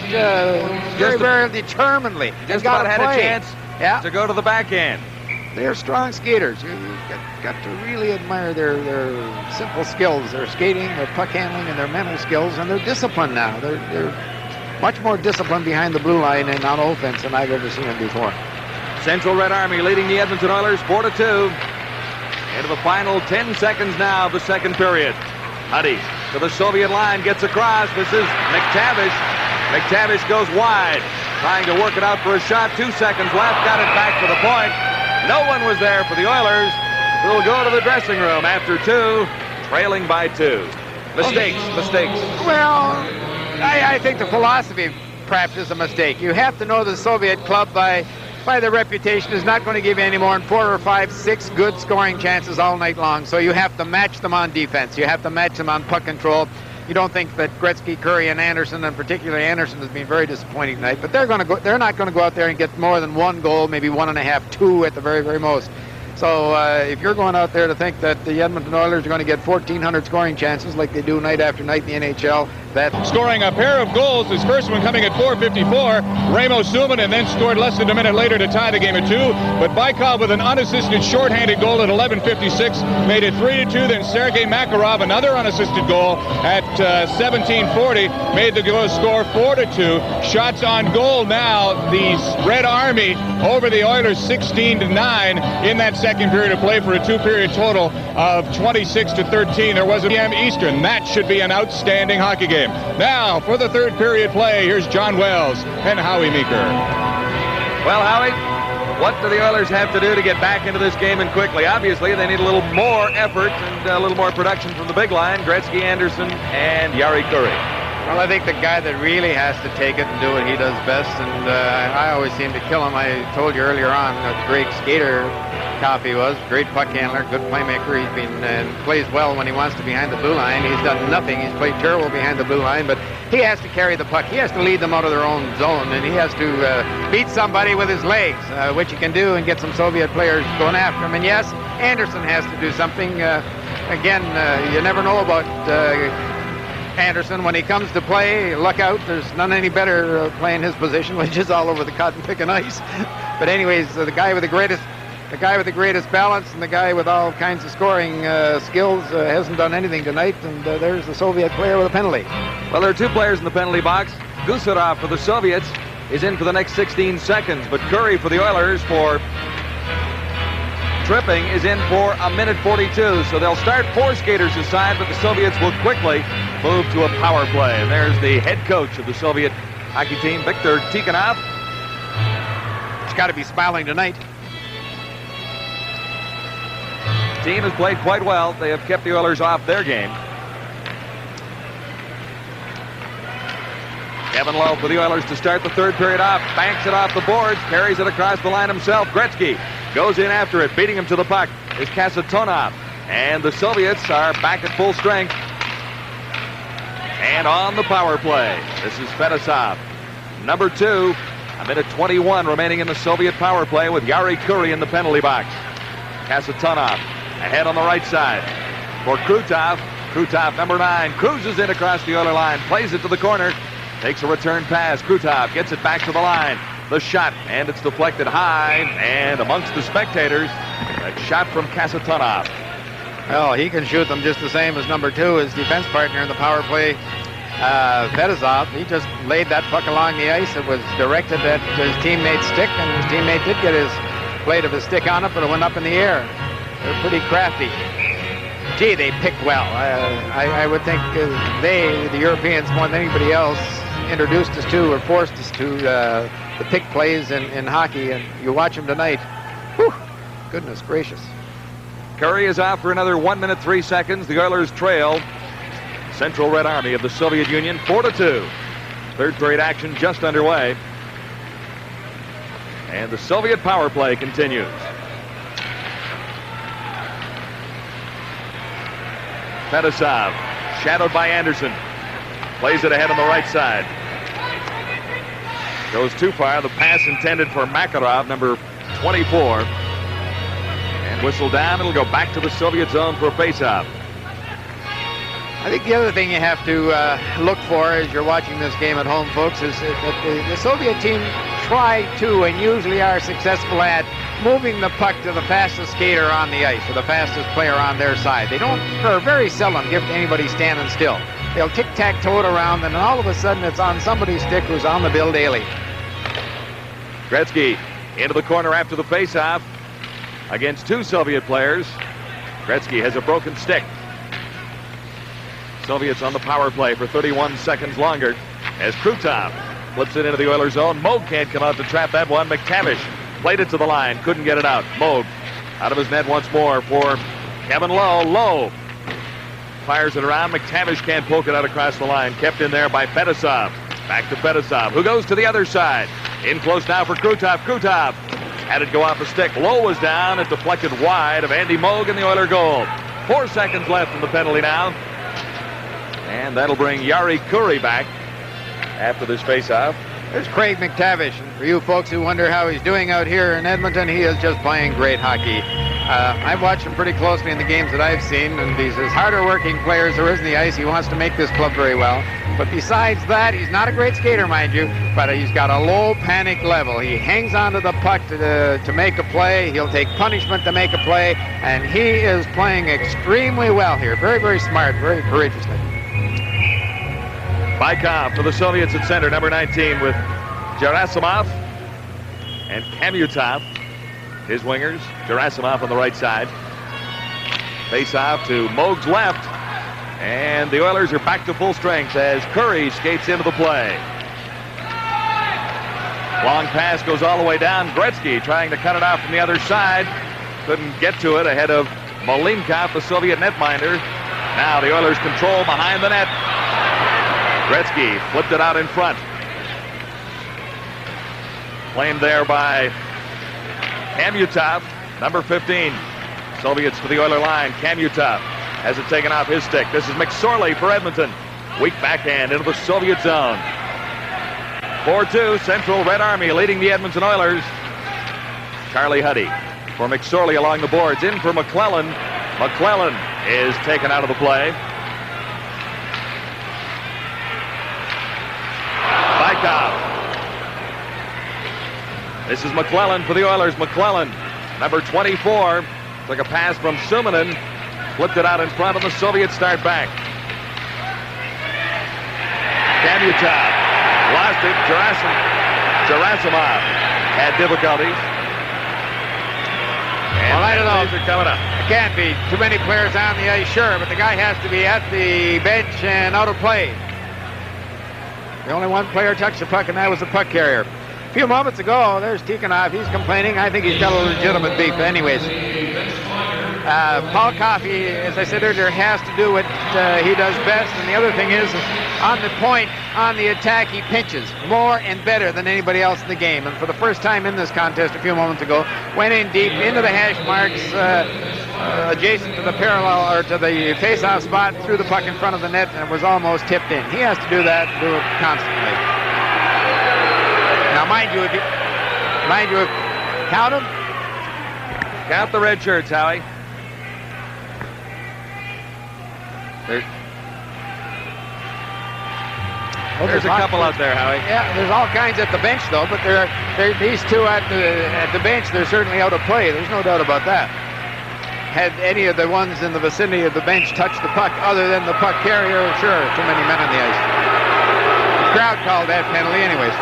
very determinedly. Just about had a chance to go to the backhand. They're strong skaters. You've got to really admire their simple skills, their skating, their puck handling, and their mental skills, and their discipline now. They're much more disciplined behind the blue line and on offense than I've ever seen them before. Central Red Army leading the Edmonton Oilers 4-2. Into the final 10 seconds now of the second period. Huddy to the Soviet line, gets across. This is McTavish. McTavish goes wide, trying to work it out for a shot. 2 seconds left, got it back to the point. No one was there for the Oilers, who will go to the dressing room after 2, trailing by 2. Mistakes. Well, I think the philosophy perhaps is a mistake. You have to know the Soviet club by their reputation is not going to give you any more than 4 or 5, 6 good scoring chances all night long. So you have to match them on defense. You have to match them on puck control. You don't think that Gretzky, Kurri, and Anderson, and particularly Anderson, has been very disappointing tonight. But they're not going to go out there and get more than 1 goal, maybe 1.5, 2 at the very most. So if you're going out there to think that the Edmonton Oilers are going to get 1,400 scoring chances like they do night after night in the NHL, that... Scoring a pair of goals, his first one coming at 4:54. Raimo Suominen then scored less than a minute later to tie the game at 2. But Bykov with an unassisted shorthanded goal at 11:56 made it 3-2. Then Sergei Makarov, another unassisted goal at 17:40, made the score 4-2. Shots on goal now. The Red Army over the Oilers 16-9 in that second period of play for a 2-period total of 26-13. There was a PM Eastern. That should be an outstanding hockey game. Now, for the third period play, here's John Wells and Howie Meeker. Well, Howie, what do the Oilers have to do to get back into this game and quickly? Obviously, they need a little more effort and a little more production from the big line, Gretzky, Anderson, and Jari Kurri. Well, I think the guy that really has to take it and do what he does best, and I always seem to kill him. I told you earlier on what a great skater Coffey was, great puck handler, good playmaker. He's been plays well when he wants to behind the blue line. He's done nothing. He's played terrible behind the blue line, but he has to carry the puck. He has to lead them out of their own zone, and he has to beat somebody with his legs, which he can do, and get some Soviet players going after him. And yes, Anderson has to do something. Again, you never know about Anderson. When he comes to play, look out. There's none any better playing his position, which is all over the cotton picking ice. But anyways, the guy with the greatest balance and the guy with all kinds of scoring skills hasn't done anything tonight, and there's the Soviet player with a penalty. Well, there are 2 players in the penalty box. Gusarov for the Soviets is in for the next 16 seconds, but Kurri for the Oilers for tripping is in for a minute 42. So they'll start 4 skaters aside, but the Soviets will quickly move to a power play. And there's the head coach of the Soviet hockey team, Viktor Tikhonov. He's got to be smiling tonight. The team has played quite well. They have kept the Oilers off their game. Kevin Lowe for the Oilers to start the third period off. Banks it off the boards. Carries it across the line himself. Gretzky goes in after it. Beating him to the puck is Kasatonov. And the Soviets are back at full strength. And on the power play, this is Fedosov. Number 2. A minute 21 remaining in the Soviet power play with Yari Kuri in the penalty box. Kasatonov ahead on the right side for Krutov. Krutov, number 9, cruises in across the Oiler line. Plays it to the corner. Takes a return pass. Krutov gets it back to the line. The shot, and it's deflected high, and amongst the spectators, a shot from Kasatonov. Well, he can shoot them just the same as number 2, his defense partner in the power play, Fedosov. He just laid that puck along the ice. It was directed at his teammate's stick, and his teammate did get his blade of his stick on it, but it went up in the air. They're pretty crafty. Gee, they pick well. I would think they, the Europeans, more than anybody else, introduced us to or forced us to the pick plays in hockey, and you watch them tonight. Whew, goodness gracious. Curry is out for another 1 minute 3 seconds. The Oilers trail Central Red Army of the Soviet Union 4-2. Third period action just underway. And the Soviet power play continues. Fedosov, shadowed by Anderson. Plays it ahead on the right side. Goes too far. The pass intended for Makarov, number 24. And whistle down. It'll go back to the Soviet zone for a faceoff. I think the other thing you have to look for as you're watching this game at home, folks, is that the Soviet team try to and usually are successful at moving the puck to the fastest skater on the ice or the fastest player on their side. They don't, or very seldom, give anybody standing still. They'll tic-tac-toe it around, and then all of a sudden it's on somebody's stick who's on the bill daily. Gretzky into the corner after the faceoff against 2 Soviet players. Gretzky has a broken stick. Soviets on the power play for 31 seconds longer as Krutov flips it into the Oilers zone. Moog can't come out to trap that one. McTavish played it to the line, couldn't get it out. Moog out of his net once more for Kevin Lowe. Lowe fires it around. McTavish can't poke it out across the line. Kept in there by Fedosov. Back to Fedosov, who goes to the other side. In close now for Krutov. Krutov had it go off a stick. Lowe was down. It deflected wide of Andy Moog in the Oiler goal. 4 seconds left in the penalty now. And that'll bring Yari Kuri back after this faceoff. There's Craig McTavish. And for you folks who wonder how he's doing out here in Edmonton, he is just playing great hockey. I've watched him pretty closely in the games that I've seen, and he's as harder working player as there is in the ice. He wants to make this club very well. But besides that, he's not a great skater, mind you, but he's got a low panic level. He hangs onto the puck to make a play. He'll take punishment to make a play, and he is playing extremely well here. Very, very smart, very courageously. Baikov for the Soviets at center, number 19, with Gerasimov and Kamyutov, his wingers. Gerasimov on the right side. Face off to Moog's left. And the Oilers are back to full strength as Curry skates into the play. Long pass goes all the way down. Gretzky trying to cut it out from the other side. Couldn't get to it ahead of Malinkov, the Soviet netminder. Now the Oilers control behind the net. Gretzky flipped it out in front. Claimed there by Kamyutov, number 15. Soviets to the Oiler line. Kamyutov has it taken off his stick. This is McSorley for Edmonton. Weak backhand into the Soviet zone. 4-2, Central Red Army leading the Edmonton Oilers. Charlie Huddy for McSorley along the boards. In for McClellan. McClellan is taken out of the play. Baikov. This is McClellan for the Oilers. McClellan, number 24, took a pass from Suminen, flipped it out in front, and the Soviets start back. Kamyutov lost it. Gerasimov had difficulties. And Well, I don't know. These are coming up. It can't be too many players on the ice, sure, but the guy has to be at the bench and out of play. The only one player touched the puck, and that was the puck carrier. A few moments ago, there's Tikhonov. He's complaining. I think he's got a legitimate beef. Anyways, Paul Coffey, as I said earlier, has to do what he does best. And the other thing is, on the point, on the attack, he pinches more and better than anybody else in the game. And for the first time in this contest a few moments ago, went in deep into the hash marks, adjacent to the parallel or to the face-off spot, threw the puck in front of the net, and was almost tipped in. He has to do that, do it constantly. Now, mind you, count them. Count the red shirts, Howie. There's a couple out there, Howie. Yeah, there's all kinds at the bench, though, but these two at the bench, they're certainly out of play. There's no doubt about that. Had any of the ones in the vicinity of the bench touched the puck other than the puck carrier, sure, too many men on the ice. The crowd called that penalty anyways.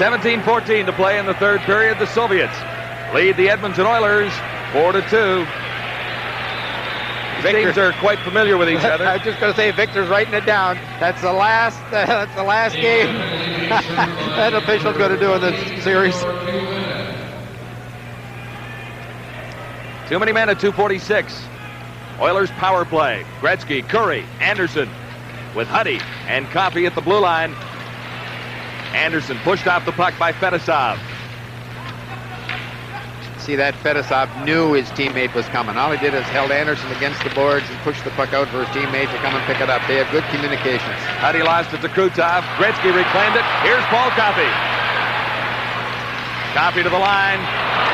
17-14 to play in the third period. The Soviets lead the Edmonton Oilers 4-2. Teams are quite familiar with each other. I was just going to say, Victor's writing it down. That's the last game that official's going to do in this series. Too many men at 2:46. Oilers power play. Gretzky, Curry, Anderson with Huddy and Coffey at the blue line. Anderson pushed off the puck by Fedosov. See, that Fedosov knew his teammate was coming. All he did is held Anderson against the boards and pushed the puck out for his teammate to come and pick it up. They have good communications. Huddy lost it to Krutov. Gretzky reclaimed it. Here's Paul Coffey. Coffey to the line.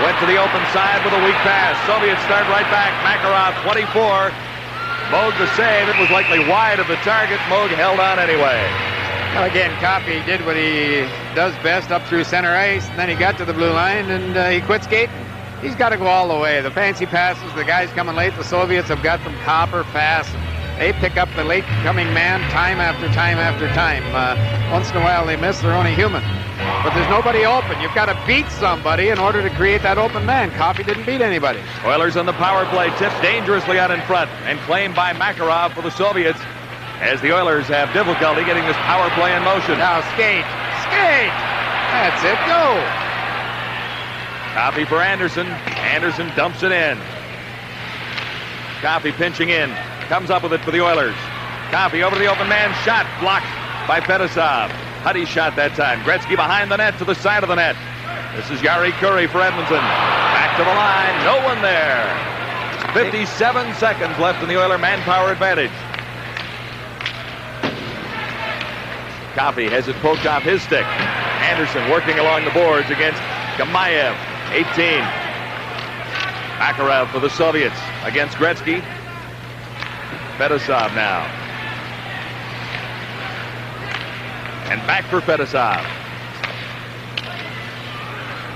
Went to the open side with a weak pass. Soviets start right back. Makarov, 24. Moog the save. It was likely wide of the target. Moog held on anyway. Well, again, Coffey did what he does best up through center ice, and then he got to the blue line, and he quit skating. He's got to go all the way. The fancy passes, the guys coming late, the Soviets have got them copper fast. They pick up the late-coming man time after time after time. Once in a while they miss. They're only human. But there's nobody open. You've got to beat somebody in order to create that open man. Coffey didn't beat anybody. Oilers on the power play, tipped dangerously out in front and claimed by Makarov for the Soviets, as the Oilers have difficulty getting this power play in motion. Now skate. That's it, go. Coffey for Anderson. Anderson dumps it in. Coffey pinching in. Comes up with it for the Oilers. Coffey over the open man. Shot blocked by Fedosov. Huddy shot that time. Gretzky behind the net to the side of the net. This is Yari Curry for Edmonton. Back to the line. No one there. 57 seconds left in the Oiler manpower advantage. Coffey has it poked off his stick. Anderson working along the boards against Gamayev. 18. Makarov for the Soviets against Gretzky. Fedosov now. And back for Fedosov.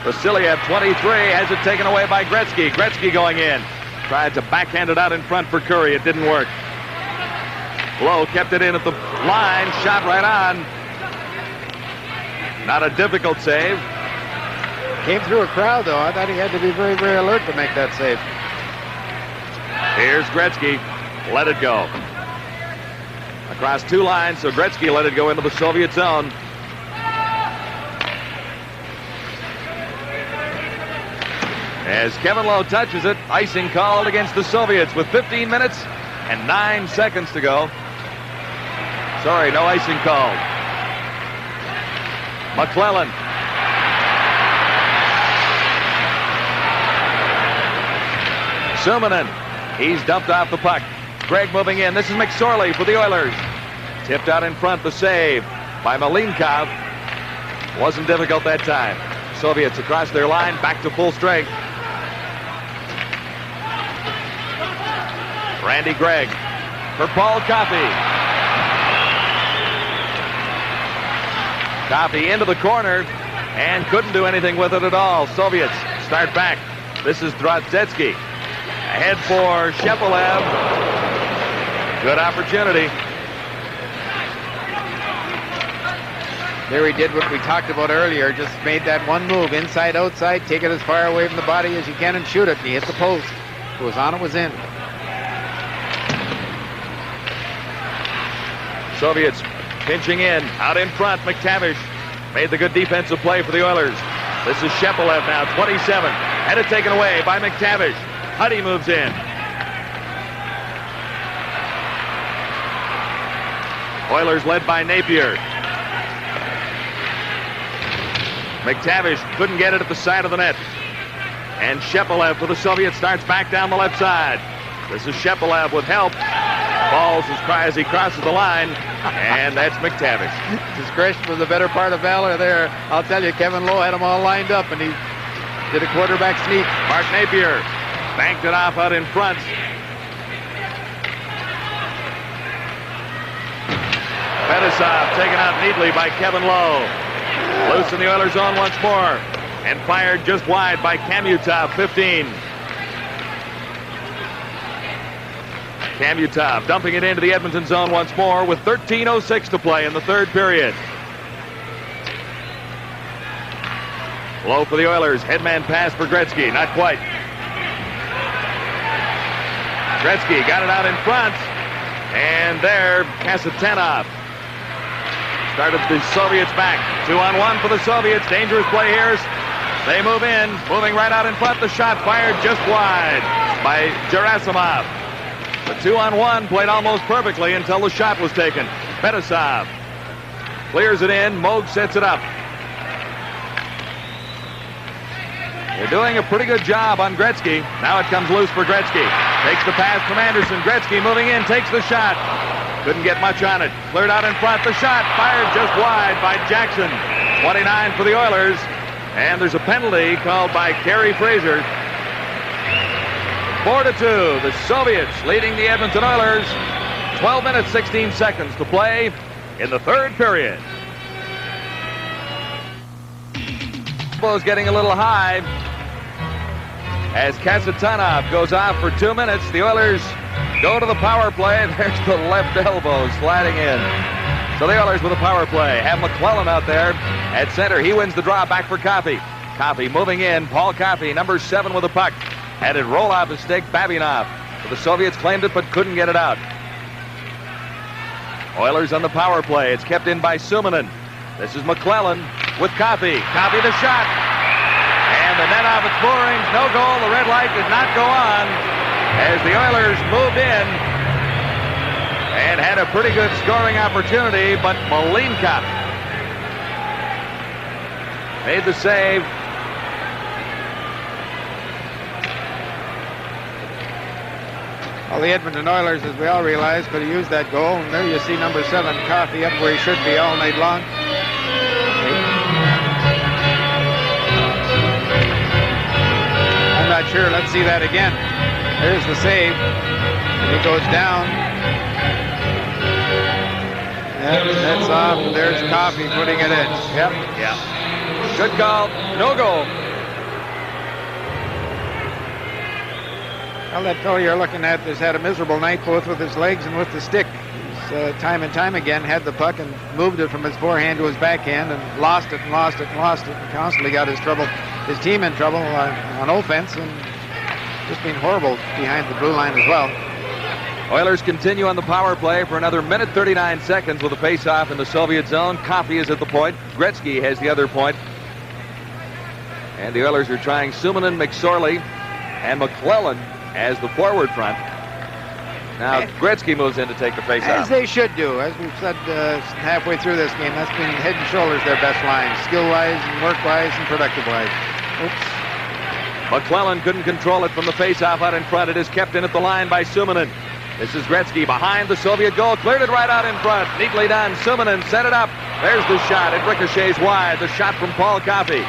Vasiliev, 23, has it taken away by Gretzky. Gretzky going in. Tried to backhand it out in front for Curry. It didn't work. Lowe kept it in at the line. Shot right on. Not a difficult save. Came through a crowd, though. I thought he had to be very, very alert to make that save. Here's Gretzky. Let it go. Across two lines, so Gretzky let it go into the Soviet zone. As Kevin Lowe touches it, icing called against the Soviets with 15 minutes and 9 seconds to go. Sorry, no icing called. McClellan. Suminen. He's dumped off the puck. Gregg moving in. This is McSorley for the Oilers. Tipped out in front. The save by Malinkov. Wasn't difficult that time. Soviets across their line. Back to full strength. Randy Gregg for Paul Coffey. Coffey into the corner and couldn't do anything with it at all. Soviets start back. This is Drozdetsky. Ahead for Shepelev. Good opportunity. There he did what we talked about earlier, just made that one move, inside, outside, take it as far away from the body as you can and shoot it, and he hit the post. If it was on, it was in. Soviets pinching in, out in front. McTavish made the good defensive play for the Oilers. This is Shepelev now, 27. Had it taken away by McTavish. Huddy moves in. Oilers led by Napier. McTavish couldn't get it at the side of the net. And Shepelev for the Soviets starts back down the left side. This is Shepelev with help. Falls as he crosses the line. And that's McTavish. Discretion was the better part of valor there. I'll tell you, Kevin Lowe had them all lined up, and he did a quarterback sneak. Mark Napier banked it off out in front. Fetisov taken out neatly by Kevin Lowe. Loose in the Oilers zone once more. And fired just wide by Kamutov, 15. Kamutov dumping it into the Edmonton zone once more with 13:06 to play in the third period. Low for the Oilers. Headman pass for Gretzky. Not quite. Gretzky got it out in front. And there, Kasatanov started the Soviets back. 2-on-1 for the Soviets. Dangerous play here. They move in. Moving right out in front. The shot fired just wide by Gerasimov. The 2-on-1 played almost perfectly until the shot was taken. Fetisov clears it in. Moog sets it up. They're doing a pretty good job on Gretzky. Now it comes loose for Gretzky. Takes the pass from Anderson. Gretzky moving in, takes the shot. Couldn't get much on it. Cleared out in front. The shot fired just wide by Jackson. 29 for the Oilers. And there's a penalty called by Kerry Fraser. 4-2. The Soviets leading the Edmonton Oilers. 12 minutes, 16 seconds to play in the third period. Tempo's getting a little high as Kasatanov goes off for 2 minutes. The Oilers go to the power play. There's the left elbow sliding in. So the Oilers with a power play. Have McClellan out there at center. He wins the draw back for Coffey. Coffey moving in. Paul Coffey, number 7 with the puck. Had it roll off his stick. Babinov. But the Soviets claimed it but couldn't get it out. Oilers on the power play. It's kept in by Suominen. This is McClellan with Coffey. Coffey the shot. And the net off its moorings. No goal. The red light did not go on as the Oilers moved in and had a pretty good scoring opportunity, but Malinka made the save. Well, the Edmonton Oilers, as we all realize, could have used that goal. And there you see number 7, Coffey, up where he should be all night long. I'm not sure. Let's see that again. There's the save. He goes down. That's off. There's Coffey putting it in. Yep. Yeah. Good call. No goal. Well, that fellow you're looking at has had a miserable night both with his legs and with the stick. He's time and time again had the puck and moved it from his forehand to his backhand and lost it and lost it and lost it and constantly got his team in trouble on offense and just been horrible behind the blue line as well. Oilers continue on the power play for another minute 39 seconds with a face-off in the Soviet zone. Coffey is at the point. Gretzky has the other point. And the Oilers are trying Suominen, McSorley, and McClellan as the forward front. Now Gretzky moves in to take the face-off. As they should do. As we've said halfway through this game, that's been head and shoulders their best line, skill-wise and work-wise and productive-wise. Oops. McClellan couldn't control it from the face-off out in front. It is kept in at the line by Suominen. This is Gretzky behind the Soviet goal. Cleared it right out in front. Neatly done. Suominen set it up. There's the shot. It ricochets wide. The shot from Paul Coffey.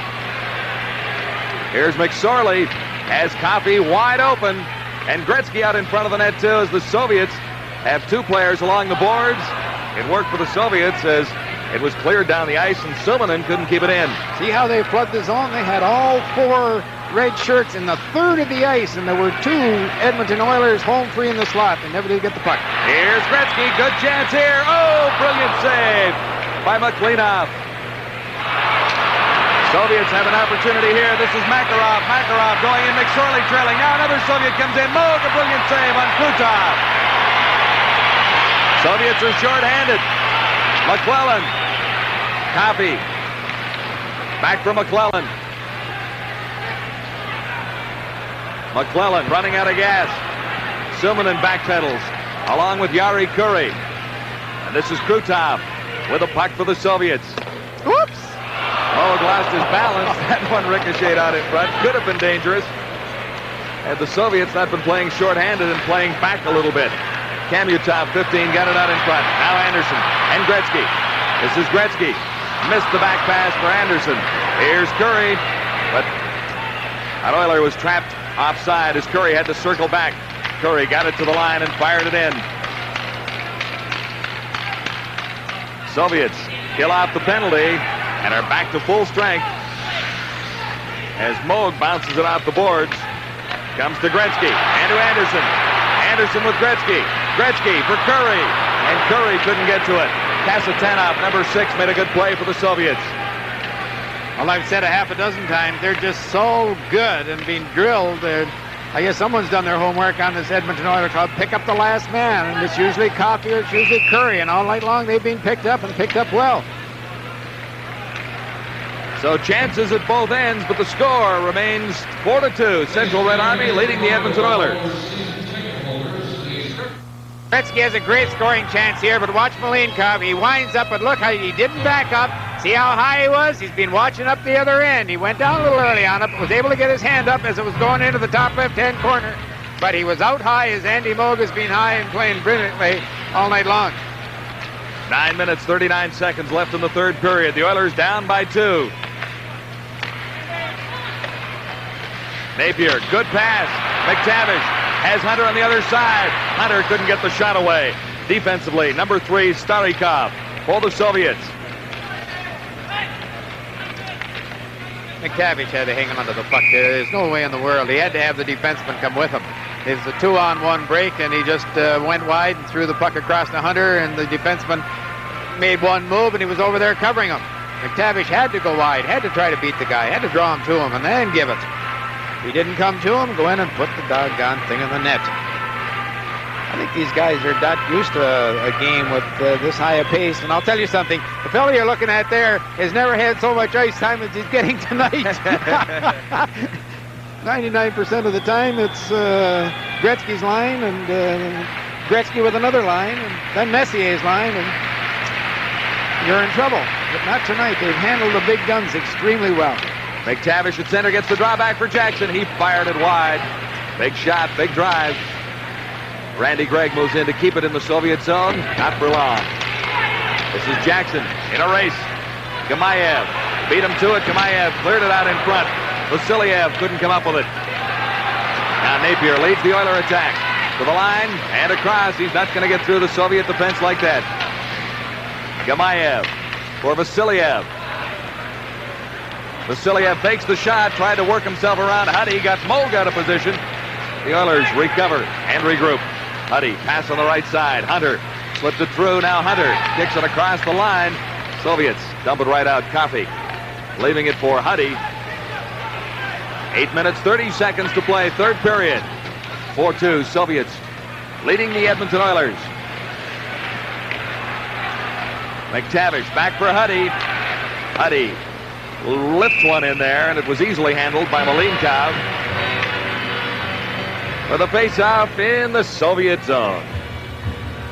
Here's McSorley. Has Coffey wide open. And Gretzky out in front of the net, too, as the Soviets have 2 players along the boards. It worked for the Soviets as it was cleared down the ice, and Suominen couldn't keep it in. See how they flood the zone? They had all 4 red shirts in the third of the ice, and there were 2 Edmonton Oilers home free in the slot. They never did get the puck. Here's Gretzky. Good chance here. Oh, brilliant save by McLeanoff. Soviets have an opportunity here. This is Makarov. Makarov going in. McSorley trailing. Now another Soviet comes in. Moog, a brilliant save on Krutov. Soviets are short-handed. McClellan. Coffey. Back for McClellan. McClellan running out of gas. Suminen backpedals along with Yari Curry. And this is Krutov with a puck for the Soviets. Whoops! Moog lost his balance. That one ricocheted out in front. Could have been dangerous. Had the Soviets not been playing short-handed and playing back a little bit. Kamutov, 15, got it out in front. Now Anderson and Gretzky. This is Gretzky. Missed the back pass for Anderson. Here's Curry. But that Oiler was trapped offside as Curry had to circle back. Curry got it to the line and fired it in. Soviets kill off the penalty and are back to full strength as Moog bounces it off the boards. Comes to Gretzky and to Anderson. Anderson with Gretzky. Gretzky for Curry. And Curry couldn't get to it. Kasatanov, number 6, made a good play for the Soviets. Well, I've said a half a dozen times, they're just so good and being drilled. I guess someone's done their homework on this Edmonton Oilers club. Pick up the last man, and it's usually Coffey or it's usually Curry, and all night long they've been picked up and picked up well. So chances at both ends, but the score remains 4-2. Central Red Army leading the Edmonton Oilers. Gretzky has a great scoring chance here, but watch Malinkov. He winds up, but look how he didn't back up. See how high he was? He's been watching up the other end. He went down a little early on it, but was able to get his hand up as it was going into the top left-hand corner. But he was out high as Andy Moog has been high and playing brilliantly all night long. 9 minutes, 39 seconds left in the third period. The Oilers down by 2. Napier, good pass. McTavish has Hunter on the other side. Hunter couldn't get the shot away. Defensively, number 3, Starikov for the Soviets. McTavish had to hang him onto the puck there. There's no way in the world. He had to have the defenseman come with him. It was a 2-on-1 break, and he just went wide and threw the puck across to Hunter, and the defenseman made one move, and he was over there covering him. McTavish had to go wide, had to try to beat the guy, had to draw him to him, and then give it. He didn't come to him, go in and put the doggone thing in the net. I think these guys are not used to a game with this high a pace. And I'll tell you something, the fellow you're looking at there has never had so much ice time as he's getting tonight. 99% of the time it's Gretzky's line and Gretzky with another line and then Messier's line, and you're in trouble. But not tonight. They've handled the big guns extremely well. McTavish at center gets the drawback for Jackson. He fired it wide. Big shot, big drive. Randy Gregg moves in to keep it in the Soviet zone. Not for long. This is Jackson in a race. Gamayev beat him to it. Gamayev cleared it out in front. Vasiliev couldn't come up with it. Now Napier leads the Oiler attack. To the line and across. He's not going to get through the Soviet defense like that. Gamayev for Vasiliev. Vasiliev fakes the shot, tried to work himself around Huddy, got Moog out of position. The Oilers recover and regroup. Huddy, pass on the right side. Hunter slipped it through. Now Hunter kicks it across the line. Soviets dump it right out. Coffey leaving it for Huddy. 8 minutes, 30 seconds to play. Third period. 4-2 Soviets leading the Edmonton Oilers. McTavish back for Huddy. Huddy lifts one in there, and it was easily handled by Malinkov. For the face-off in the Soviet zone.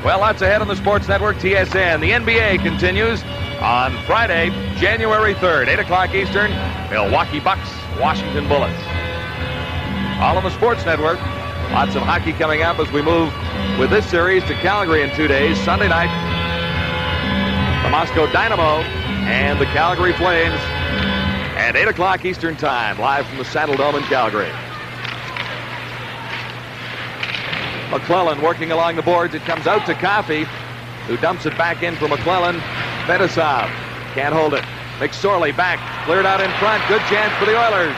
Well, lots ahead on the Sports Network TSN. The NBA continues on Friday, January 3rd, 8 o'clock Eastern. Milwaukee Bucks, Washington Bullets. All on the Sports Network. Lots of hockey coming up as we move with this series to Calgary in 2 days. Sunday night, the Moscow Dynamo and the Calgary Flames at 8 o'clock Eastern Time, live from the Saddle Dome in Calgary. McClellan working along the boards. It comes out to Coffey, who dumps it back in for McClellan. Fetisov can't hold it. McSorley back, cleared out in front. Good chance for the Oilers.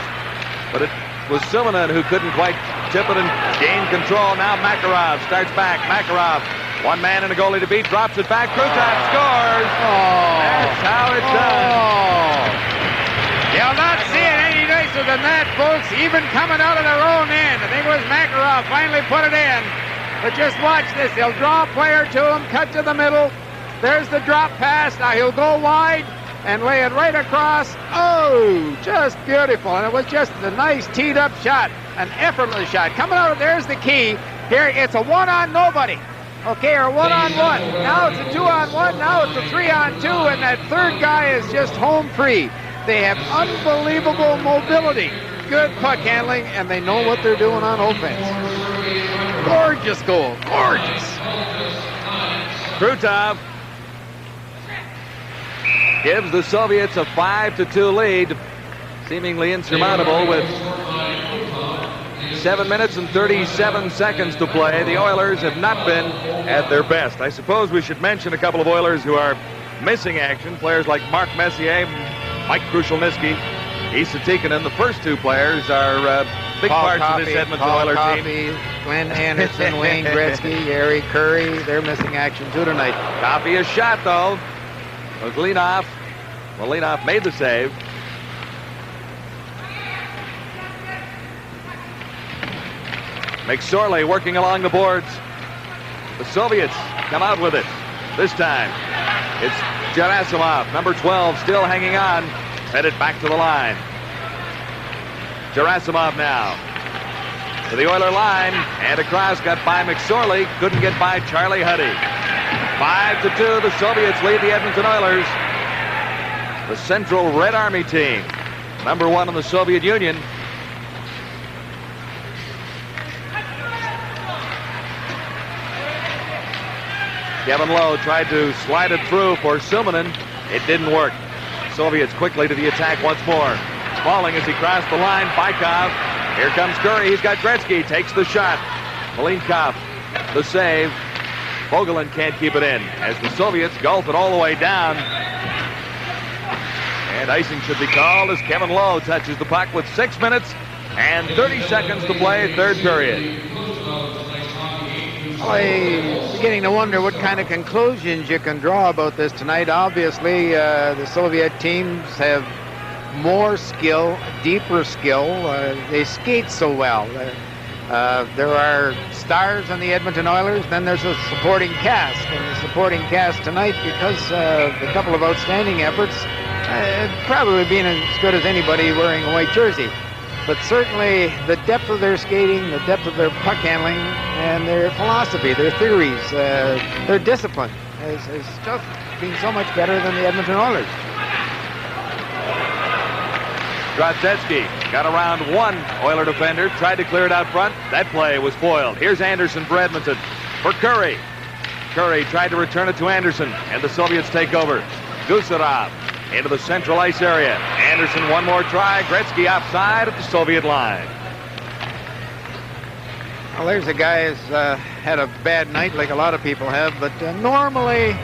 But it was Suminen who couldn't quite tip it and gain control. Now Makarov starts back. Makarov, one man and a goalie to beat, drops it back. Krutov scores. Oh. That's how it's done. The You'll not see it any nicer than that, folks. Even coming out of their own end. I think it was Makarov finally put it in. But just watch this. They'll draw a player to him, cut to the middle. There's the drop pass. Now he'll go wide and lay it right across. Oh, just beautiful. And it was just a nice teed-up shot, an effortless shot. Coming out, there's the key. Here, it's a one-on-nobody. Okay, or one-on-one. Now it's a two-on-one. Now it's a three-on-two, and that third guy is just home free. They have unbelievable mobility, good puck handling, and they know what they're doing on offense. Gorgeous goal, gorgeous. Krutov gives the Soviets a 5-2 lead, seemingly insurmountable with 7 minutes and 37 seconds to play. The Oilers have not been at their best. I suppose we should mention a couple of Oilers who are missing action. Players like Mark Messier, Mike Krushelnyski, Issa Tikkanen. The first two players are big parts of this Edmonton Oilers team. Glenn Anderson, Wayne Gretzky, Gary Curry. They're missing action too tonight. Coffey is shot though. Malinov made the save. McSorley working along the boards. The Soviets come out with it. This time, it's Gerasimov, number 12, still hanging on. Headed back to the line. Gerasimov now to the Oiler line, and across, got by McSorley, couldn't get by Charlie Huddy. 5-2, the Soviets lead the Edmonton Oilers. The Central Red Army team, number 1 in the Soviet Union. Kevin Lowe tried to slide it through for Suminen. It didn't work. Soviets quickly to the attack once more. Falling as he crossed the line. Bykov. Here comes Curry. He's got Gretzky. Takes the shot. Malinkov, the save. Vogelin can't keep it in as the Soviets gulp it all the way down. And icing should be called as Kevin Lowe touches the puck with 6 minutes and 30 seconds to play, third period. I'm beginning to wonder what kind of conclusions you can draw about this tonight. Obviously, the Soviet teams have more skill, deeper skill. They skate so well. There are stars on the Edmonton Oilers, then there's a supporting cast. And the supporting cast tonight, because of a couple of outstanding efforts, probably being as good as anybody wearing a white jersey. But certainly the depth of their skating, the depth of their puck handling, and their philosophy, their theories, their discipline has just been so much better than the Edmonton Oilers. Drozdetsky got around one Oiler defender, tried to clear it out front. That play was foiled. Here's Anderson for Edmonton. For Curry. Curry tried to return it to Anderson, and the Soviets take over. Gusarov into the central ice area. Anderson, one more try. Gretzky offside at the Soviet line. Well, there's a guy who's had a bad night like a lot of people have, but normally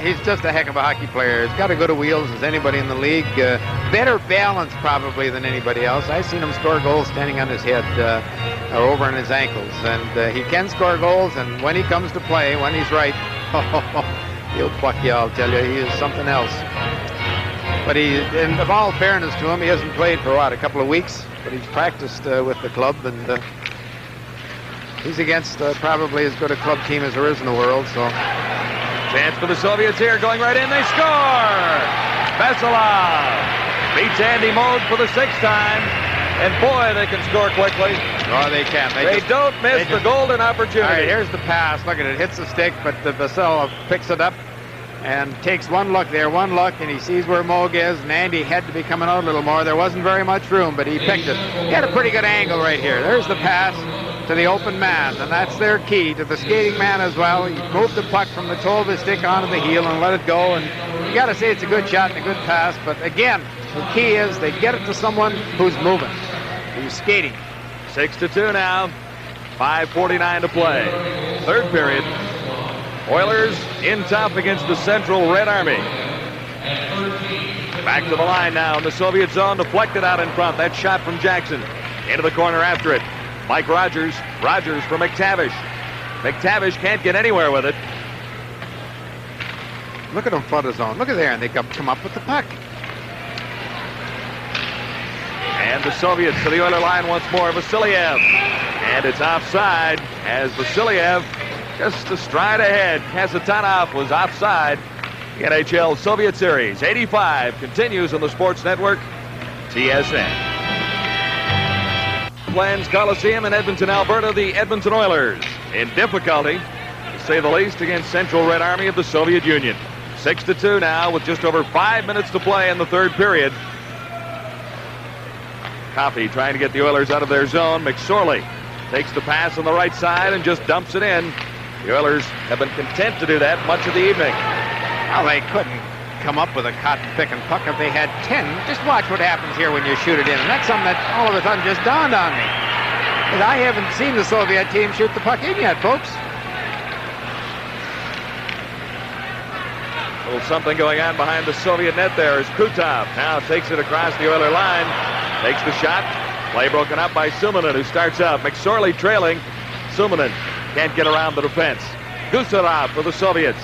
he's just a heck of a hockey player. He's got as good a wheels as anybody in the league. Better balance probably than anybody else. I've seen him score goals standing on his head or over on his ankles. And he can score goals, and when he comes to play, when he's right, he'll pluck you, I'll tell you. He is something else. But in all fairness to him, he hasn't played for, a couple of weeks, but he's practiced with the club, and he's against probably as good a club team as there is in the world, so. Chance for the Soviets here, going right in, they score! Veselov beats Andy Moog for the 6th time, and boy, they can score quickly. Oh, they can. They don't miss the golden opportunity. All right, here's the pass. Look at it. Hits the stick, but Veselov picks it up and takes one look, and he sees where Moog is, and Andy had to be coming out a little more. There wasn't very much room, but he picked it. He had a pretty good angle right here. There's the pass to the open man, and that's their key to the skating man as well. You move the puck from the toe of his stick onto the heel and let it go, and you got to say it's a good shot and a good pass, but again, the key is they get it to someone who's moving, who's skating. 6-2 now, 5:49 to play. Third period. Oilers in tough against the Central Red Army. Back to the line now in the Soviet zone, deflected out in front. That shot from Jackson. Into the corner after it. Mike Rogers. Rogers for McTavish. McTavish can't get anywhere with it. Look at him front of zone. Look at there, and they come up with the puck. And the Soviets to the Oiler line once more. Vasiliev. And it's offside as Vasiliev just a stride ahead. Kasatonov was offside. The NHL Soviet Series 85 continues on the Sports Network, TSN. Plans Coliseum in Edmonton, Alberta. The Edmonton Oilers in difficulty, to say the least, against Central Red Army of the Soviet Union. 6-2 now with just over 5 minutes to play in the third period. Coffey trying to get the Oilers out of their zone. McSorley takes the pass on the right side and just dumps it in. The Oilers have been content to do that much of the evening. Well, they couldn't come up with a cotton-picking puck if they had 10. Just watch what happens here when you shoot it in. And that's something that all of a sudden just dawned on me. But I haven't seen the Soviet team shoot the puck in yet, folks. A little something going on behind the Soviet net there as Kutov now takes it across the Oiler line. Takes the shot. Play broken up by Suminen, who starts out. McSorley trailing. Suminen can't get around the defense. Gusarov for the Soviets.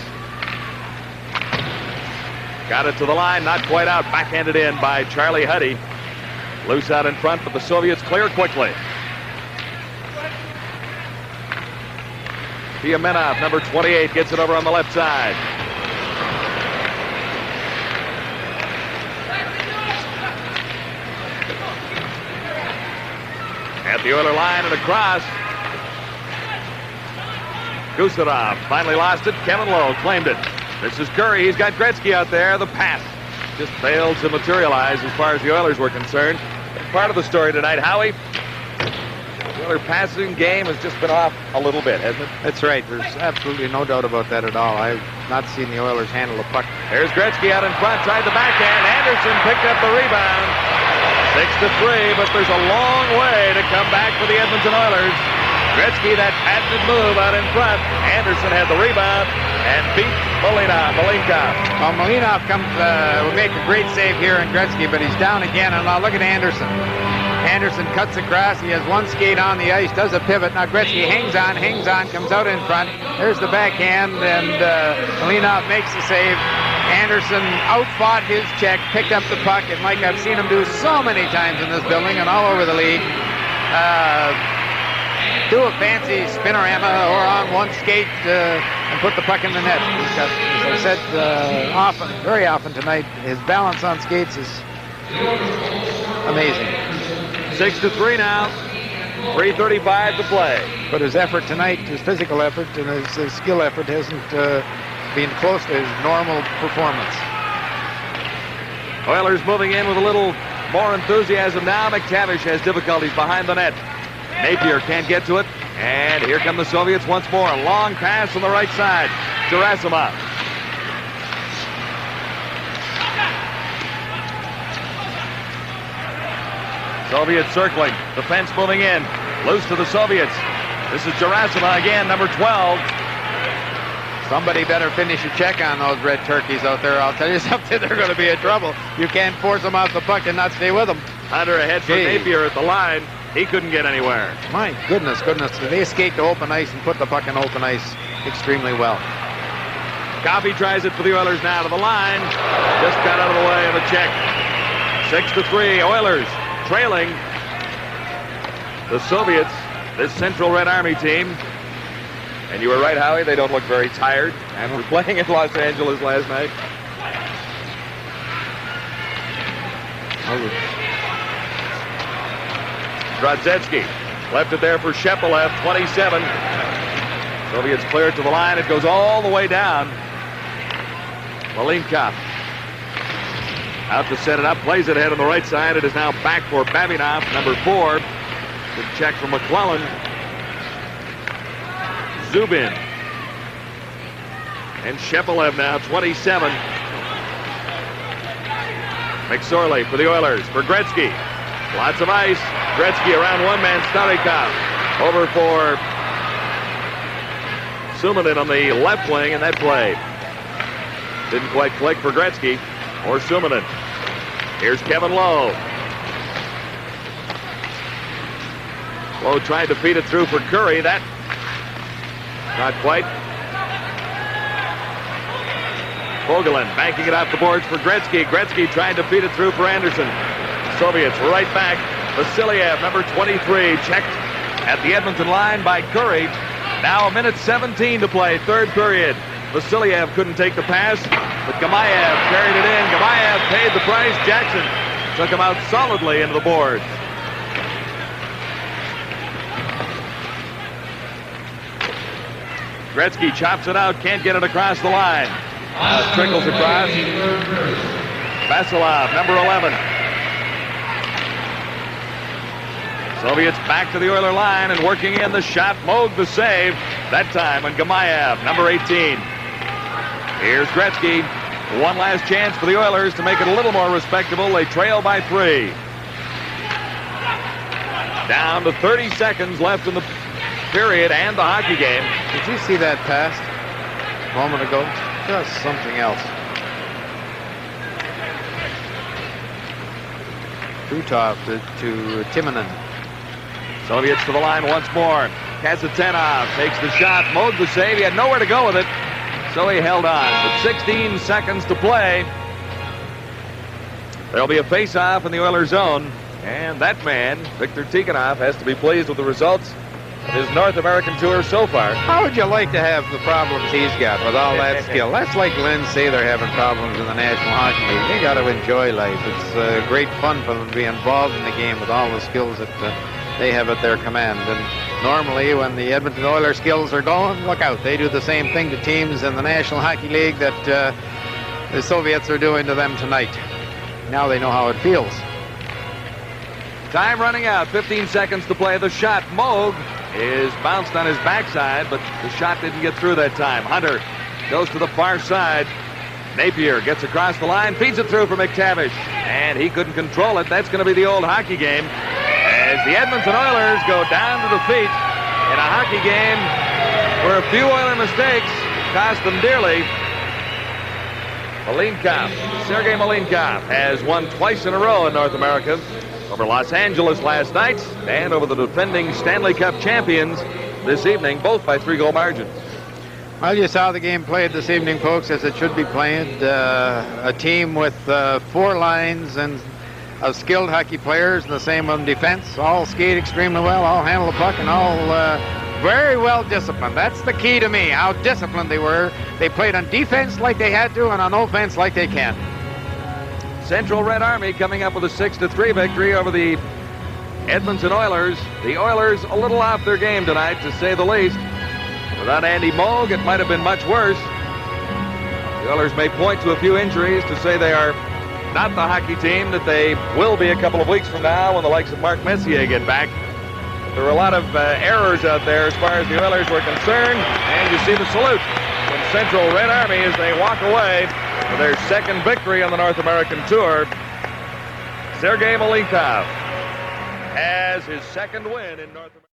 Got it to the line, not quite out. Backhanded in by Charlie Huddy. Loose out in front, but the Soviets clear quickly. Piamenov, number 28, gets it over on the left side. At the Oiler line and across. Gusarov finally lost it. Kevin Lowe claimed it. This is Curry. He's got Gretzky out there. The pass just failed to materialize as far as the Oilers were concerned. Part of the story tonight, Howie, the Oiler passing game has just been off a little bit, hasn't it? That's right. There's absolutely no doubt about that at all. I've not seen the Oilers handle the puck. There's Gretzky out in front, tried the backhand. Anderson picked up the rebound. 6-3, but there's a long way to come back for the Edmonton Oilers. Gretzky, that patented move out in front. Anderson had the rebound and beat Malinov. Well, Malinov will make a great save here in Gretzky, but he's down again. And now look at Anderson. Anderson cuts across. He has one skate on the ice, does a pivot. Now Gretzky hangs on, comes out in front. There's the backhand, and Malinov makes the save. Anderson outfought his check, picked up the puck, and like I've seen him do so many times in this building and all over the league, do a fancy spinorama or on one skate and put the puck in the net. He's got, as I said often, very often tonight, his balance on skates is amazing. 6-3 now. 3:35 to play. But his effort tonight, his physical effort and his skill effort hasn't been close to his normal performance. Oilers moving in with a little more enthusiasm now. McTavish has difficulties behind the net. Napier can't get to it. And here come the Soviets once more. A long pass on the right side. Gerasimov. Soviets circling. Defense moving in. Loose to the Soviets. This is Gerasimov again, number 12. Somebody better finish a check on those red turkeys out there. I'll tell you something, they're going to be in trouble. You can't force them off the puck and not stay with them. Hunter ahead for Napier at the line. He couldn't get anywhere. My goodness. They skate to open ice and put the puck in open ice extremely well. Coffey tries it for the Oilers now to the line. Just got out of the way of a check. 6-3. Oilers trailing the Soviets, this Central Red Army team. And you were right, Howie. They don't look very tired after playing in Los Angeles last night. Drozdetsky left it there for Shepelev, 27. Soviets clear it to the line. It goes all the way down. Malinkov out to set it up. Plays it ahead on the right side. It is now back for Babinov, number 4. Good check from McClellan. Zubin. And Shepelev now, 27. McSorley for the Oilers, for Gretzky. Lots of ice. Gretzky around one man, Starikov. Over for Suminen on the left wing, and that play didn't quite click for Gretzky or Suminen. Here's Kevin Lowe. Lowe tried to feed it through for Curry. That not quite. Vogelin banking it off the boards for Gretzky. Gretzky trying to feed it through for Anderson. Soviets right back. Vasiliev, number 23, checked at the Edmonton line by Curry. Now 1:17 to play, third period. Vasiliev couldn't take the pass, but Gamayev carried it in. Gamayev paid the price. Jackson took him out solidly into the boards. Gretzky chops it out, can't get it across the line. Trickles across. Vasilov, number 11. Soviets back to the Oiler line and working in the shot. Moog the save. That time on Gamayev, number 18. Here's Gretzky. One last chance for the Oilers to make it a little more respectable. They trail by 3. Down to 30 seconds left in the period and the hockey game. Did you see that pass a moment ago? Just something else. Krutov to Timonen. Soviets to the line once more. Kasatenov takes the shot. Moog the save. He had nowhere to go with it, so he held on. With 16 seconds to play, there'll be a face-off in the Oilers' zone. And that man, Viktor Tikhonov, has to be pleased with the results of his North American tour so far. How would you like to have the problems he's got with all that skill? That's like Lynn say they're having problems in the National Hockey League. They got to enjoy life. It's great fun for them to be involved in the game with all the skills that they have at their command. And normally when the Edmonton Oilers skills are going, look out. They do the same thing to teams in the National Hockey League that the Soviets are doing to them tonight. Now they know how it feels. Time running out. 15 seconds to play. The shot. Moog is bounced on his backside, but the shot didn't get through that time. Hunter goes to the far side. Napier gets across the line, feeds it through for McTavish, and he couldn't control it. That's going to be the old hockey game as the Edmonton Oilers go down to defeat in a hockey game where a few Oiler mistakes cost them dearly. Malinkov, Sergei Malinkov, has won twice in a row in North America, over Los Angeles last night and over the defending Stanley Cup champions this evening, both by 3-goal margins. Well, you saw the game played this evening, folks, as it should be played. A team with 4 lines and of skilled hockey players, and the same on defense. All skate extremely well, all handle the puck, and all very well disciplined. That's the key to me, how disciplined they were. They played on defense like they had to and on offense like they can. Central Red Army coming up with a 6-3 victory over the Edmonton Oilers. The Oilers a little off their game tonight, to say the least. Without Andy Moog, it might have been much worse. The Oilers may point to a few injuries to say they are not the hockey team that they will be a couple of weeks from now when the likes of Mark Messier get back. There were a lot of errors out there as far as the Oilers were concerned, and you see the salute from Central Red Army as they walk away for their second victory on the North American Tour. Sergei Malinkov has his second win in North America.